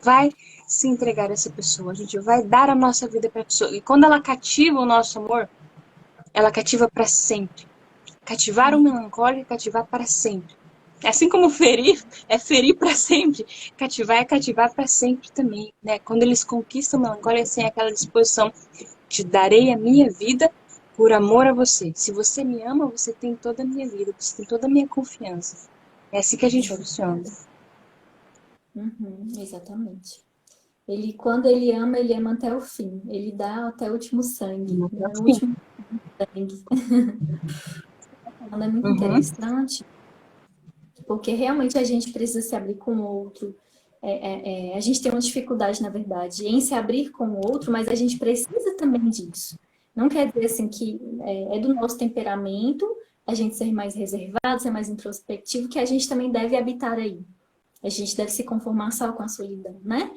vai se entregar a essa pessoa, a gente vai dar a nossa vida pra pessoa. E quando ela cativa o nosso amor, ela cativa para sempre. Cativar o melancólico é cativar para sempre. Assim como ferir é ferir para sempre, cativar é cativar para sempre também, né? Quando eles conquistam o melancólico, assim, aquela disposição, te darei a minha vida por amor a você. Se você me ama, você tem toda a minha vida, você tem toda a minha confiança. É assim que a gente funciona. Exatamente. Ele, quando ele ama até o fim. Ele dá até o último sangue, né? O último sangue. É muito interessante, porque realmente a gente precisa se abrir com o outro. A gente tem uma dificuldade, na verdade, em se abrir com o outro, mas a gente precisa também disso. Não quer dizer assim que é do nosso temperamento a gente ser mais reservado, ser mais introspectivo, que a gente também deve habitar aí. A gente deve se conformar só com a solidão, né?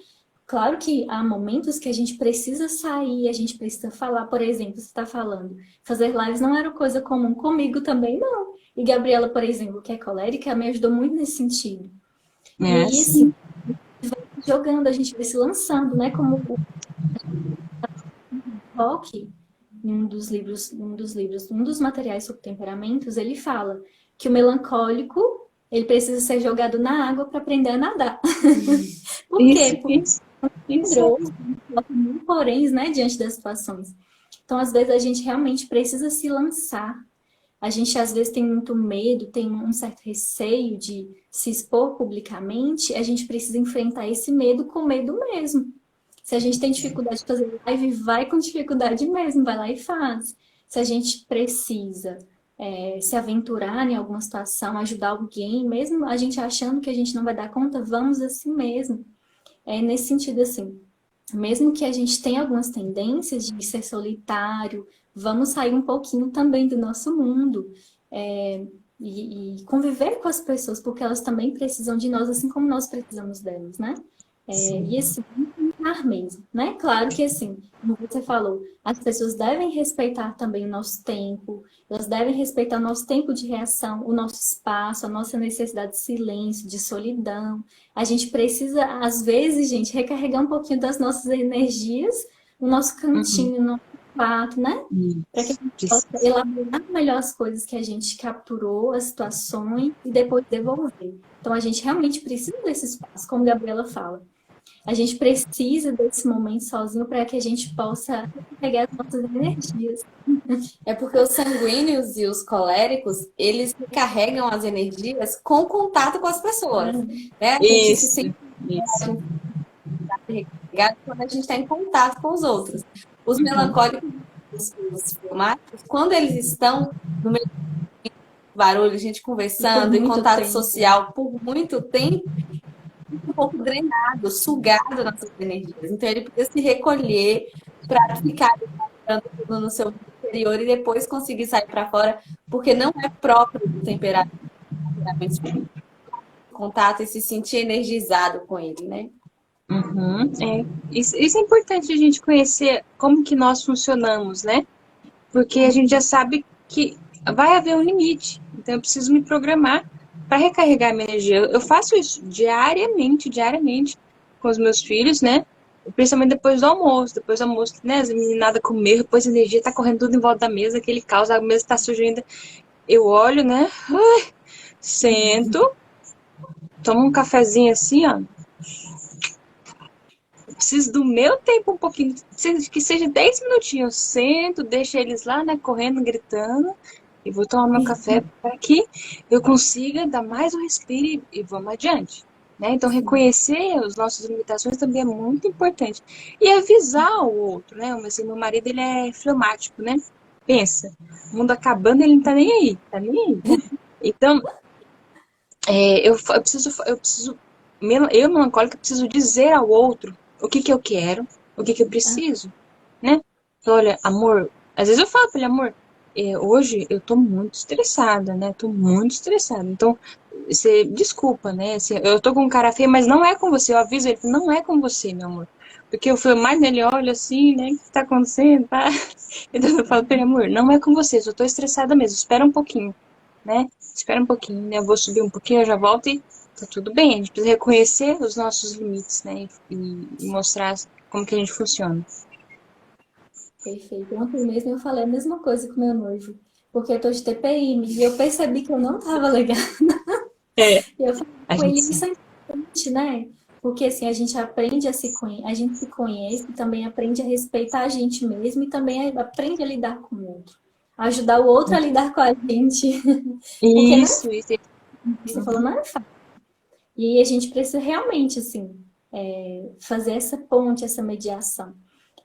Claro que há momentos que a gente precisa sair, a gente precisa falar. Por exemplo, você está falando, fazer lives não era coisa comum comigo também, não. E Gabriela, por exemplo, que é colérica, me ajudou muito nesse sentido. E aí, assim, vai jogando, a gente vai se lançando, né? Como o Rock, em um dos materiais sobre temperamentos, ele fala que o melancólico, ele precisa ser jogado na água para aprender a nadar. Por quê? Porque poréns, né, diante das situações. Então, às vezes, a gente realmente precisa se lançar. A gente, às vezes, tem muito medo, tem um certo receio de se expor publicamente. A gente precisa enfrentar esse medo com medo mesmo. Se a gente tem dificuldade de fazer live, vai com dificuldade mesmo, vai lá e faz. Se a gente precisa se aventurar em alguma situação, ajudar alguém, mesmo a gente achando que a gente não vai dar conta, vamos assim mesmo. Nesse sentido, assim, mesmo que a gente tenha algumas tendências de ser solitário, vamos sair um pouquinho também do nosso mundo e conviver com as pessoas, porque elas também precisam de nós, assim como nós precisamos delas, né? E assim, tentar mesmo, né? Claro que assim, como você falou, as pessoas devem respeitar também o nosso tempo, elas devem respeitar o nosso tempo de reação, o nosso espaço, a nossa necessidade de silêncio, de solidão. A gente precisa, às vezes, gente, recarregar um pouquinho das nossas energias no nosso cantinho, no nosso quarto, né? Para que a gente possa elaborar melhor as coisas que a gente capturou, as situações, e depois devolver. Então, a gente realmente precisa desse espaço, como a Gabriela fala. A gente precisa desse momento sozinho para que a gente possa pegar as nossas energias. É porque os sanguíneos e os coléricos, eles carregam as energias com contato com as pessoas. Né? A gente se sente recarregado quando a gente está em contato com os outros. Os melancólicos, os fleumáticos, quando eles estão no meio do barulho, a gente Por conversando, em muito contato tempo. social por muito tempo, um pouco drenado, sugado nas suas energias. Então ele precisa se recolher para ficar alimentando tudo no seu interior e depois conseguir sair para fora, porque não é próprio do temperamento contato e se sentir energizado com ele, né? Uhum, é. Isso é importante a gente conhecer como que nós funcionamos, né? Porque a gente já sabe que vai haver um limite. Então eu preciso me programar para recarregar minha energia. Eu faço isso diariamente com os meus filhos, né? Principalmente depois do almoço. Depois do almoço, né? As meninadas comer, depois a energia tá correndo tudo em volta da mesa, aquele caos, a mesa tá suja ainda. Eu olho, né? Ai, sento, tomo um cafezinho assim, ó. Eu preciso do meu tempo um pouquinho, preciso que seja 10 minutinhos. Eu sento, deixo eles lá, né, correndo, gritando, e vou tomar meu café para que eu consiga dar mais um respiro e vamos adiante. Né? Então, reconhecer as nossas limitações também é muito importante. E avisar o outro, né? Assim, meu marido, ele é fleumático, né? Pensa, o mundo acabando, ele não tá nem aí, tá nem aí. Então, eu preciso, eu melancólica, preciso dizer ao outro o que que eu quero, o que que eu preciso, né? Então, olha, amor, às vezes eu falo pra ele, amor, hoje eu tô muito estressada, né? Tô muito estressada. Então, você desculpa, né? Eu tô com um cara feio, mas não é com você. Eu aviso ele, não é com você, meu amor. Porque eu fui mais nele, olha assim, né? O que tá acontecendo, tá? Então eu falo pra ele, amor, não é com você, eu só tô estressada mesmo, espera um pouquinho, né? Espera um pouquinho, né? Eu vou subir um pouquinho, eu já volto e tá tudo bem. A gente precisa reconhecer os nossos limites, né? E mostrar como que a gente funciona. Perfeito. Ontem mesmo eu falei a mesma coisa com meu noivo, porque eu tô de TPM e eu percebi que eu não tava legal. É, E eu falei a com ele, gente isso sim. é importante, né? Porque assim, a gente aprende a gente se conhece, também aprende a respeitar a gente mesmo e também aprende a lidar com o outro. Ajudar o outro a lidar com a gente. Porque não é Isso. você falou, não é fácil. E a gente precisa realmente, assim, fazer essa ponte, essa mediação.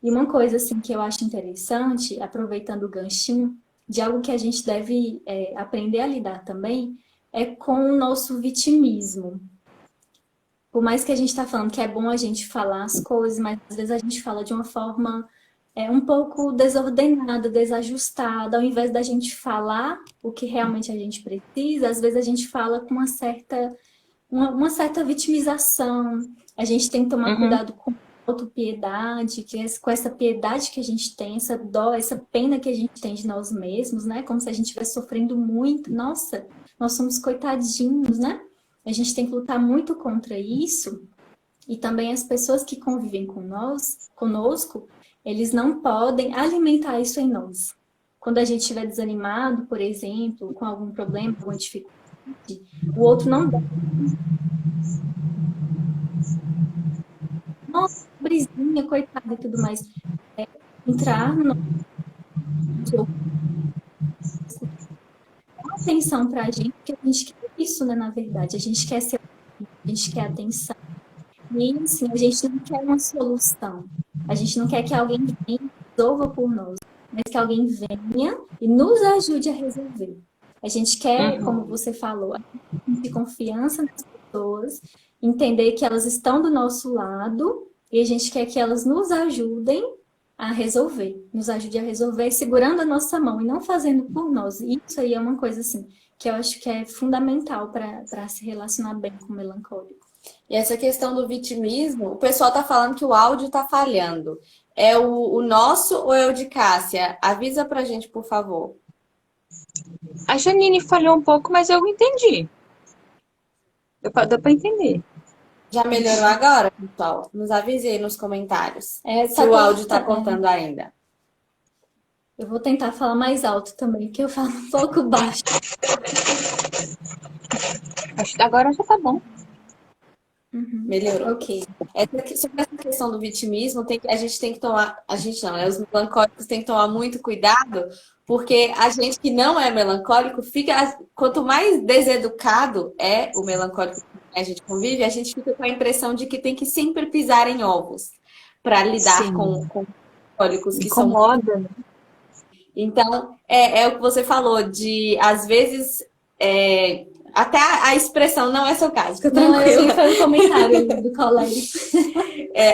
E uma coisa, assim, que eu acho interessante, aproveitando o ganchinho, de algo que a gente deve aprender a lidar também, é com o nosso vitimismo. Por mais que a gente está falando que é bom a gente falar as coisas, mas às vezes a gente fala de uma forma um pouco desordenada, desajustada, ao invés da gente falar o que realmente a gente precisa, às vezes a gente fala com uma certa vitimização. A gente tem que tomar Uhum. cuidado com a autopiedade, com essa piedade que a gente tem, essa dó, essa pena que a gente tem de nós mesmos, né? Como se a gente estivesse sofrendo muito. Nossa, nós somos coitadinhos, né? A gente tem que lutar muito contra isso. E também as pessoas que convivem conosco, eles não podem alimentar isso em nós. Quando a gente estiver desanimado, por exemplo, com algum problema, alguma dificuldade, o outro não deve. Nossa, brisinha, coitada e tudo mais. Entrar no nosso dar atenção pra gente, porque a gente quer isso, né, na verdade. A gente quer ser, a gente quer atenção. E assim, a gente não quer uma solução. A gente não quer que alguém venha e resolva por nós, mas que alguém venha e nos ajude a resolver. A gente quer, como Uhum. você falou, de confiança nas pessoas, entender que elas estão do nosso lado e a gente quer que elas nos ajudem a resolver, nos ajude a resolver segurando a nossa mão e não fazendo por nós. Isso aí é uma coisa assim que eu acho que é fundamental para se relacionar bem com o melancólico. E essa questão do vitimismo, o pessoal tá falando que o áudio tá falhando. É o nosso ou é o de Cássia? Avisa pra gente, por favor. A Janine falhou um pouco, mas eu entendi. Dá pra entender. Já melhorou agora, pessoal? Nos avise aí nos comentários se Tá o áudio tá cortando. cortando ainda. Eu vou tentar falar mais alto também, porque eu falo um pouco baixo. Acho que agora já tá bom. Melhorou. Ok. Sobre essa questão do vitimismo, a gente tem que tomar. A gente não, né? Os melancólicos têm que tomar muito cuidado, porque a gente que não é melancólico fica. Quanto mais deseducado é o melancólico que a gente convive, a gente fica com a impressão de que tem que sempre pisar em ovos para lidar Sim. com melancólicos que são. Incomoda, né? Então, é o que você falou, de às vezes, até a expressão não é seu caso, fica Não, eu vi tranquila. foi um comentário ali do colérico.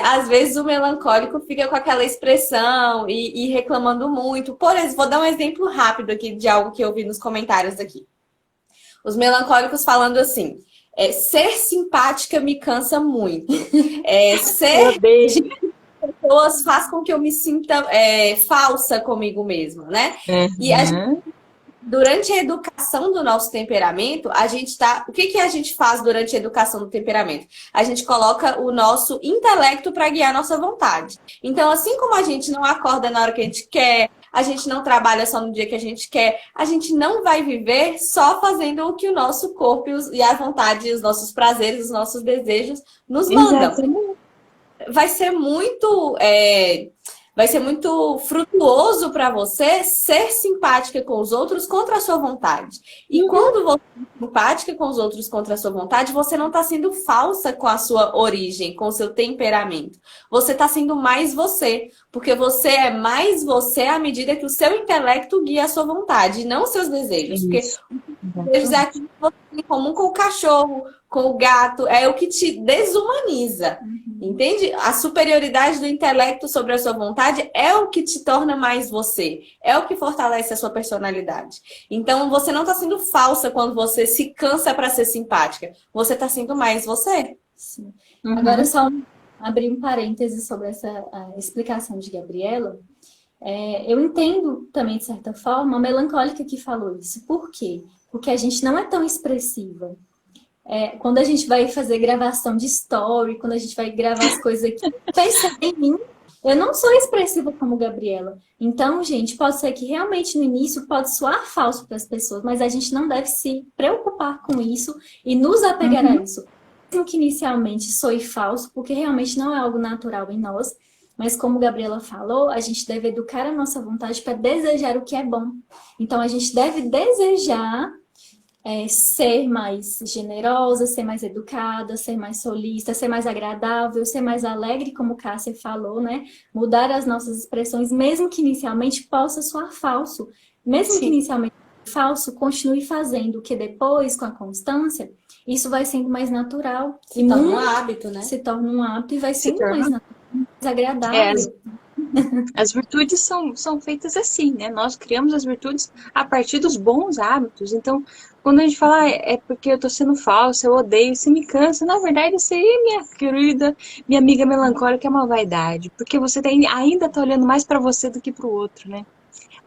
Às vezes o melancólico fica com aquela expressão e reclamando muito. Por exemplo, vou dar um exemplo rápido aqui de algo que eu vi nos comentários aqui. Os melancólicos falando assim: ser simpática me cansa muito. Ser Odeio. pessoas faz com que eu me sinta falsa comigo mesma, né? E Uhum. durante a educação do nosso temperamento, a gente tá. O que que a gente faz durante a educação do temperamento? A gente coloca o nosso intelecto para guiar a nossa vontade. Então, assim como a gente não acorda na hora que a gente quer, a gente não trabalha só no dia que a gente quer, a gente não vai viver só fazendo o que o nosso corpo e a vontade, os nossos prazeres, os nossos desejos nos mandam. Exatamente. Vai ser muito, vai ser muito frutuoso para você ser simpática com os outros contra a sua vontade. E quando você é simpática com os outros contra a sua vontade, você não está sendo falsa com a sua origem, com o seu temperamento. Você está sendo mais você, porque você é mais você à medida que o seu intelecto guia a sua vontade, e não os seus desejos. Porque Isso. desejos é aquilo que você tem em comum com o cachorro, com o gato, é o que te desumaniza. Entende? A superioridade do intelecto sobre a sua vontade é o que te torna mais você, é o que fortalece a sua personalidade. Então, você não está sendo falsa quando você se cansa para ser simpática. Você está sendo mais você. Sim. Uhum. Agora, só abrir um parêntese sobre essa explicação de Gabriela. Eu entendo também, de certa forma, a melancólica que falou isso. Por quê? Porque a gente não é tão expressiva. Quando a gente vai fazer gravação de story, quando a gente vai gravar as coisas aqui, pensa em mim, eu não sou expressiva como Gabriela. Então, gente, pode ser que realmente no início pode soar falso para as pessoas, mas a gente não deve se preocupar com isso e nos apegar a isso. Mesmo que inicialmente soe falso, porque realmente não é algo natural em nós, mas como Gabriela falou, a gente deve educar a nossa vontade para desejar o que é bom. Então, a gente deve desejar ser mais generosa, ser mais educada, ser mais solista, ser mais agradável, ser mais alegre, como Cássia falou, né? Mudar as nossas expressões, mesmo que inicialmente possa soar falso. Mesmo que inicialmente falso, continue fazendo, que depois, com a constância, isso vai sendo mais natural. Se torna um hábito, né? Se torna um hábito e vai Se sendo torna. mais natural, mais agradável. As virtudes são feitas assim, né? Nós criamos as virtudes a partir dos bons hábitos. Então, quando a gente fala, é porque eu tô sendo falsa, eu odeio, isso me cansa, na verdade, isso aí, minha querida, minha amiga melancólica, é uma vaidade. Porque você ainda tá olhando mais pra você do que pro outro, né?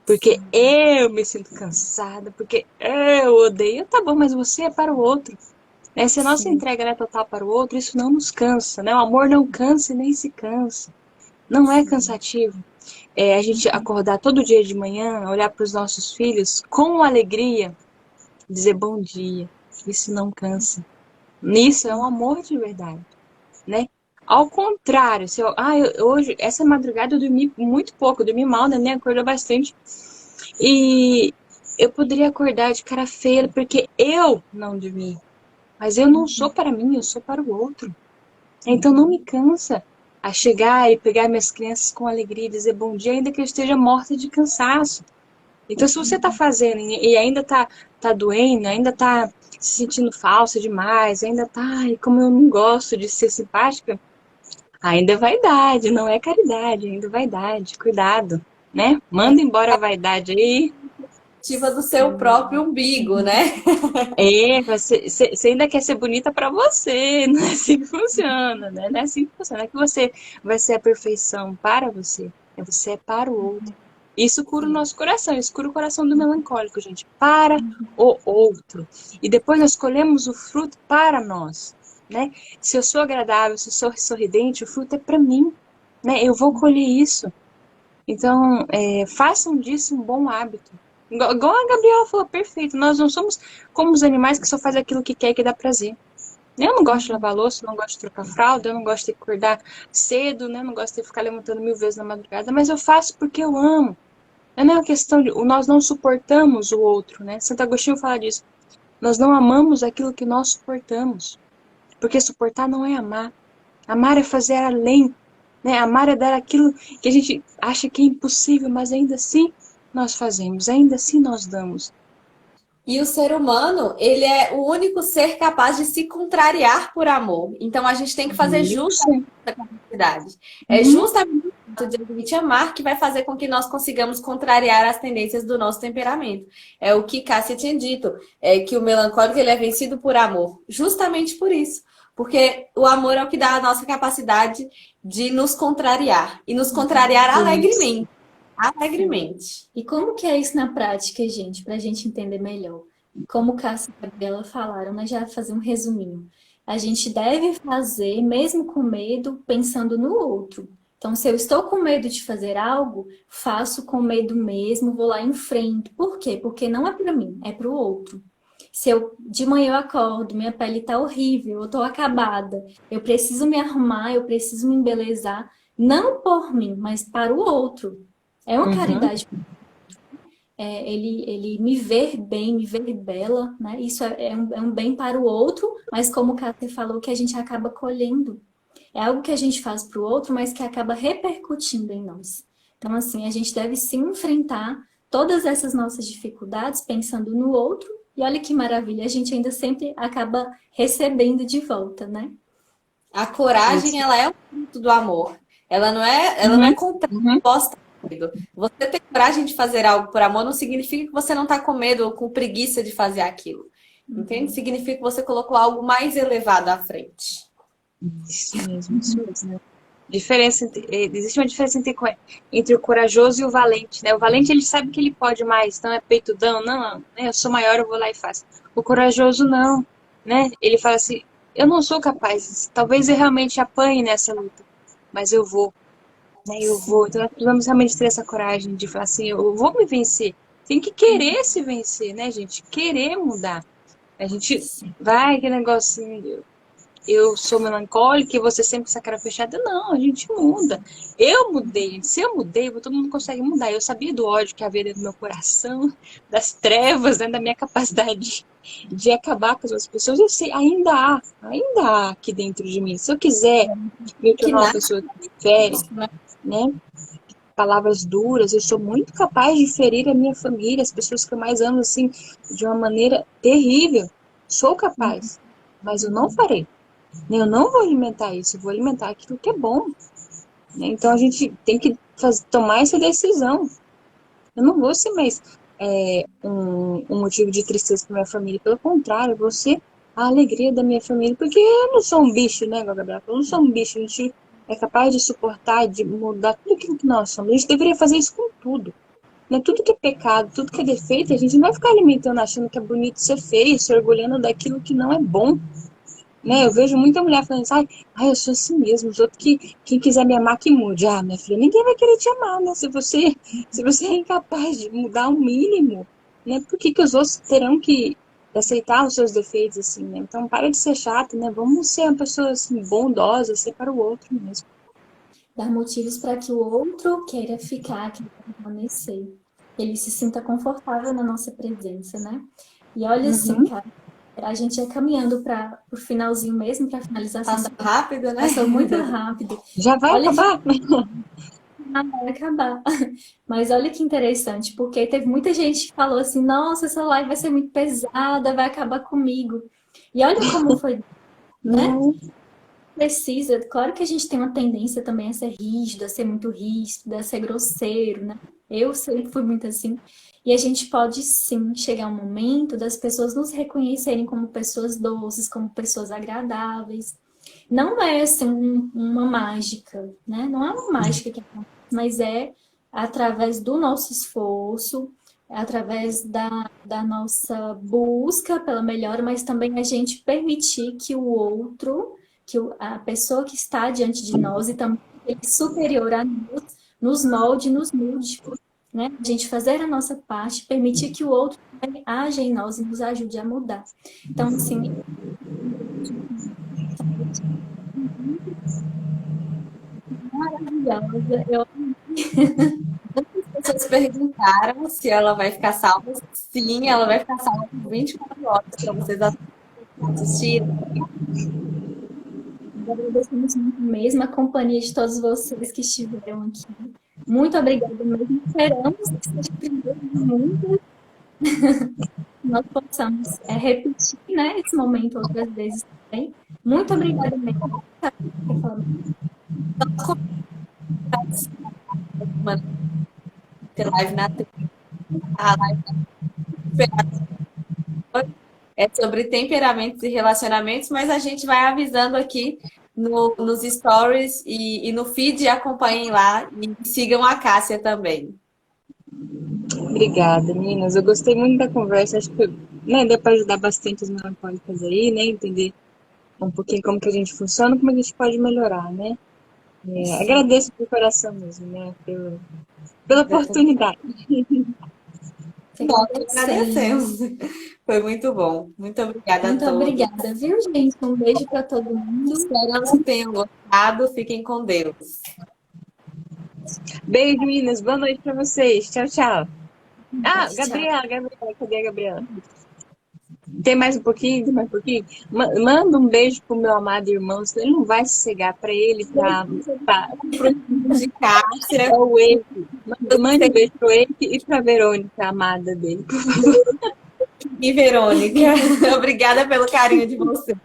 Porque eu me sinto cansada, porque eu odeio. Tá bom, mas você é para o outro. Né? Se a nossa entrega é total para o outro, isso não nos cansa, né? O amor não cansa e nem se cansa. Não é cansativo a gente acordar todo dia de manhã, olhar para os nossos filhos com alegria, dizer bom dia. Isso não cansa. Isso é um amor de verdade, né? Ao contrário, se hoje, essa madrugada eu dormi muito pouco, eu dormi mal, né? Nem acordou bastante. E eu poderia acordar de cara feia porque eu não dormi. Mas eu não sou para mim, eu sou para o outro. Então não me cansa a chegar e pegar minhas crianças com alegria e dizer bom dia, ainda que eu esteja morta de cansaço. Então, se você está fazendo e ainda está doendo, ainda está se sentindo falsa demais, ainda está, como eu não gosto de ser simpática, ainda é vaidade, não é caridade, ainda é vaidade. Cuidado, né? Manda embora a vaidade aí. Ativa do seu próprio umbigo, né? Você ainda quer ser bonita pra você, não é assim que funciona, né? Não é assim que funciona, não é que você vai ser a perfeição para você, você é para o outro. Isso cura o nosso coração, isso cura o coração do melancólico, gente, para o outro. E depois nós colhemos o fruto para nós, né? Se eu sou agradável, se eu sou sorridente, o fruto é para mim, né? Eu vou colher isso. Então, façam disso um bom hábito. Igual a Gabriela falou, perfeito. Nós não somos como os animais que só fazem aquilo que quer e que dá prazer. Eu não gosto de lavar louça, eu não gosto de trocar fralda, eu não gosto de acordar cedo, né? Eu não gosto de ficar levantando 1000 vezes na madrugada, mas eu faço porque eu amo. Não é uma questão de... Nós não suportamos o outro, né? Santo Agostinho fala disso. Nós não amamos aquilo que nós suportamos. Porque suportar não é amar. Amar é fazer além. Né? Amar é dar aquilo que a gente acha que é impossível, mas ainda assim nós fazemos, ainda assim nós damos. E o ser humano, ele é o único ser capaz de se contrariar por amor. Então a gente tem que fazer Isso. justamente essa capacidade. É Uhum. justamente o fato de a gente amar que vai fazer com que nós consigamos contrariar as tendências do nosso temperamento. É o que Cássia tinha dito, é que o melancólico ele é vencido por amor. Justamente por isso. Porque o amor é o que dá a nossa capacidade de nos contrariar. E nos contrariar Isso. alegremente. Alegremente. E como que é isso na prática, gente? Para a gente entender melhor. Como Cássia e Gabriela falaram, né? Já fazer um resuminho. A gente deve fazer, mesmo com medo, pensando no outro. Então, se eu estou com medo de fazer algo, faço com medo mesmo, vou lá e enfrento. Por quê? Porque não é para mim, é para o outro. Se eu de manhã eu acordo, minha pele tá horrível, eu tô acabada, eu preciso me arrumar, eu preciso me embelezar, não por mim, mas para o outro. É uma Uhum. caridade ele me ver bem, me ver bela, né? Isso é um bem para o outro, mas como o Cátia falou, que a gente acaba colhendo. É algo que a gente faz para o outro, mas que acaba repercutindo em nós. Então, assim, a gente deve sim enfrentar todas essas nossas dificuldades pensando no outro, e olha que maravilha, a gente ainda sempre acaba recebendo de volta, né? A coragem, Isso. ela é um fruto do amor. Ela não Uhum. é contrária Uhum. oposta ao medo. Você ter coragem de fazer algo por amor não significa que você não está com medo ou com preguiça de fazer aquilo. Entende? Significa que você colocou algo mais elevado à frente. Isso mesmo, isso mesmo. Existe uma diferença entre o corajoso e o valente, né? O valente, ele sabe que ele pode mais, então é peitudão, não, né? Eu sou maior, eu vou lá e faço. O corajoso não, né? Ele fala assim, eu não sou capaz, talvez eu realmente apanhe nessa luta, mas eu vou, né? Eu vou. Então nós precisamos realmente ter essa coragem de falar assim, eu vou me vencer. Tem que querer se vencer, né, gente? Querer mudar. A gente vai, que negócio assim, eu sou melancólica e você sempre com essa cara fechada. Não, a gente muda. Eu mudei, gente. Se eu mudei, todo mundo consegue mudar. Eu sabia do ódio que havia dentro do meu coração, das trevas, né, da minha capacidade de acabar com as outras pessoas. Eu sei, ainda há aqui dentro de mim. Se eu quiser me Que tornar uma nada, pessoa que fere, né, palavras duras, eu sou muito capaz de ferir a minha família, as pessoas que eu mais amo, assim, de uma maneira terrível. Sou capaz, mas eu não farei. Eu não vou alimentar isso, eu vou alimentar aquilo que é bom. Né? Então a gente tem que tomar essa decisão. Eu não vou ser mais um motivo de tristeza para minha família. Pelo contrário, eu vou ser a alegria da minha família. Porque eu não sou um bicho, né, Gabriela? Eu não sou um bicho. A gente é capaz de suportar, de mudar tudo aquilo que nós somos. A gente deveria fazer isso com tudo. Né? Tudo que é pecado, tudo que é defeito, a gente não vai ficar alimentando achando que é bonito ser feio, se orgulhando daquilo que não é bom. Né? Eu vejo muita mulher falando assim, eu sou assim mesmo, os outros quem quiser me amar que mude. Ah, minha filha, ninguém vai querer te amar, né? Se você é incapaz de mudar o mínimo, né? Por que os outros terão que aceitar os seus defeitos, assim, né? Então, para de ser chato, né? Vamos ser uma pessoa, assim, bondosa, ser para o outro mesmo. Dar motivos para que o outro queira ficar, queira permanecer. Ele se sinta confortável na nossa presença, né? E olha assim, cara, a gente ia caminhando para o finalzinho mesmo, para a finalização passa rápido, né? Passou muito rápido. Já vai Olha que acabar? vai acabar. Mas olha que interessante, porque teve muita gente que falou assim: nossa, essa live vai ser muito pesada, vai acabar comigo. E olha como foi, né? Precisa, claro que a gente tem uma tendência também a ser rígido, a ser muito ríspido, a ser grosseiro, né? Eu sempre fui muito assim. E a gente pode sim chegar um momento das pessoas nos reconhecerem como pessoas doces, como pessoas agradáveis. Não é assim uma mágica, né? Não é uma mágica que acontece, mas é através do nosso esforço, através da nossa busca pela melhora, mas também a gente permitir que o outro, a pessoa que está diante de nós e também ele superior a nós, nos molde, nos mude, né? A gente fazer a nossa parte, permitir que o outro também haja em nós e nos ajude a mudar. Então, assim, maravilhosa. As pessoas perguntaram se ela vai ficar salva. Sim, ela vai ficar salva por 24 horas para vocês assistirem. agradecemos muito mesmo a companhia de todos vocês que estiveram aqui. Muito obrigada mesmo. Esperamos que seja o primeiro de muitos que nós possamos repetir, né, esse momento outras vezes também. Muito obrigada mesmo. Ter live na a live é sobre temperamentos e relacionamentos, mas a gente vai avisando aqui nos stories e no feed, acompanhem lá e sigam a Cássia também. Obrigada, meninas. Eu gostei muito da conversa. Acho que, né, deu para ajudar bastante as melancólicas aí, né? Entender um pouquinho como que a gente funciona, como a gente pode melhorar, né? Agradeço de coração mesmo, né? Pela oportunidade. Nós agradecemos. Foi muito bom. Muito obrigada Muito a todos. obrigada, viu, gente? Um beijo para todo mundo. Esperamos que tenham gostado. Fiquem com Deus. Beijo, meninas. Boa noite para vocês. Tchau, tchau. Ah, Tchau. Gabriela, cadê a Gabriela? Tem mais um pouquinho? Tem mais um pouquinho? Manda um beijo pro meu amado irmão, senão ele não vai sossegar para ele, De Cássia. É o Eike. Mande um beijo pro Eike e pra Verônica, a amada dele, por favor. E Verônica, obrigada pelo carinho de vocês.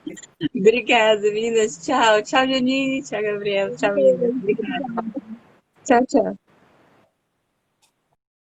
Obrigada, meninas. Tchau. Tchau, Janine. Tchau, Gabriela. Tchau, meninas. Obrigada. Tchau, tchau.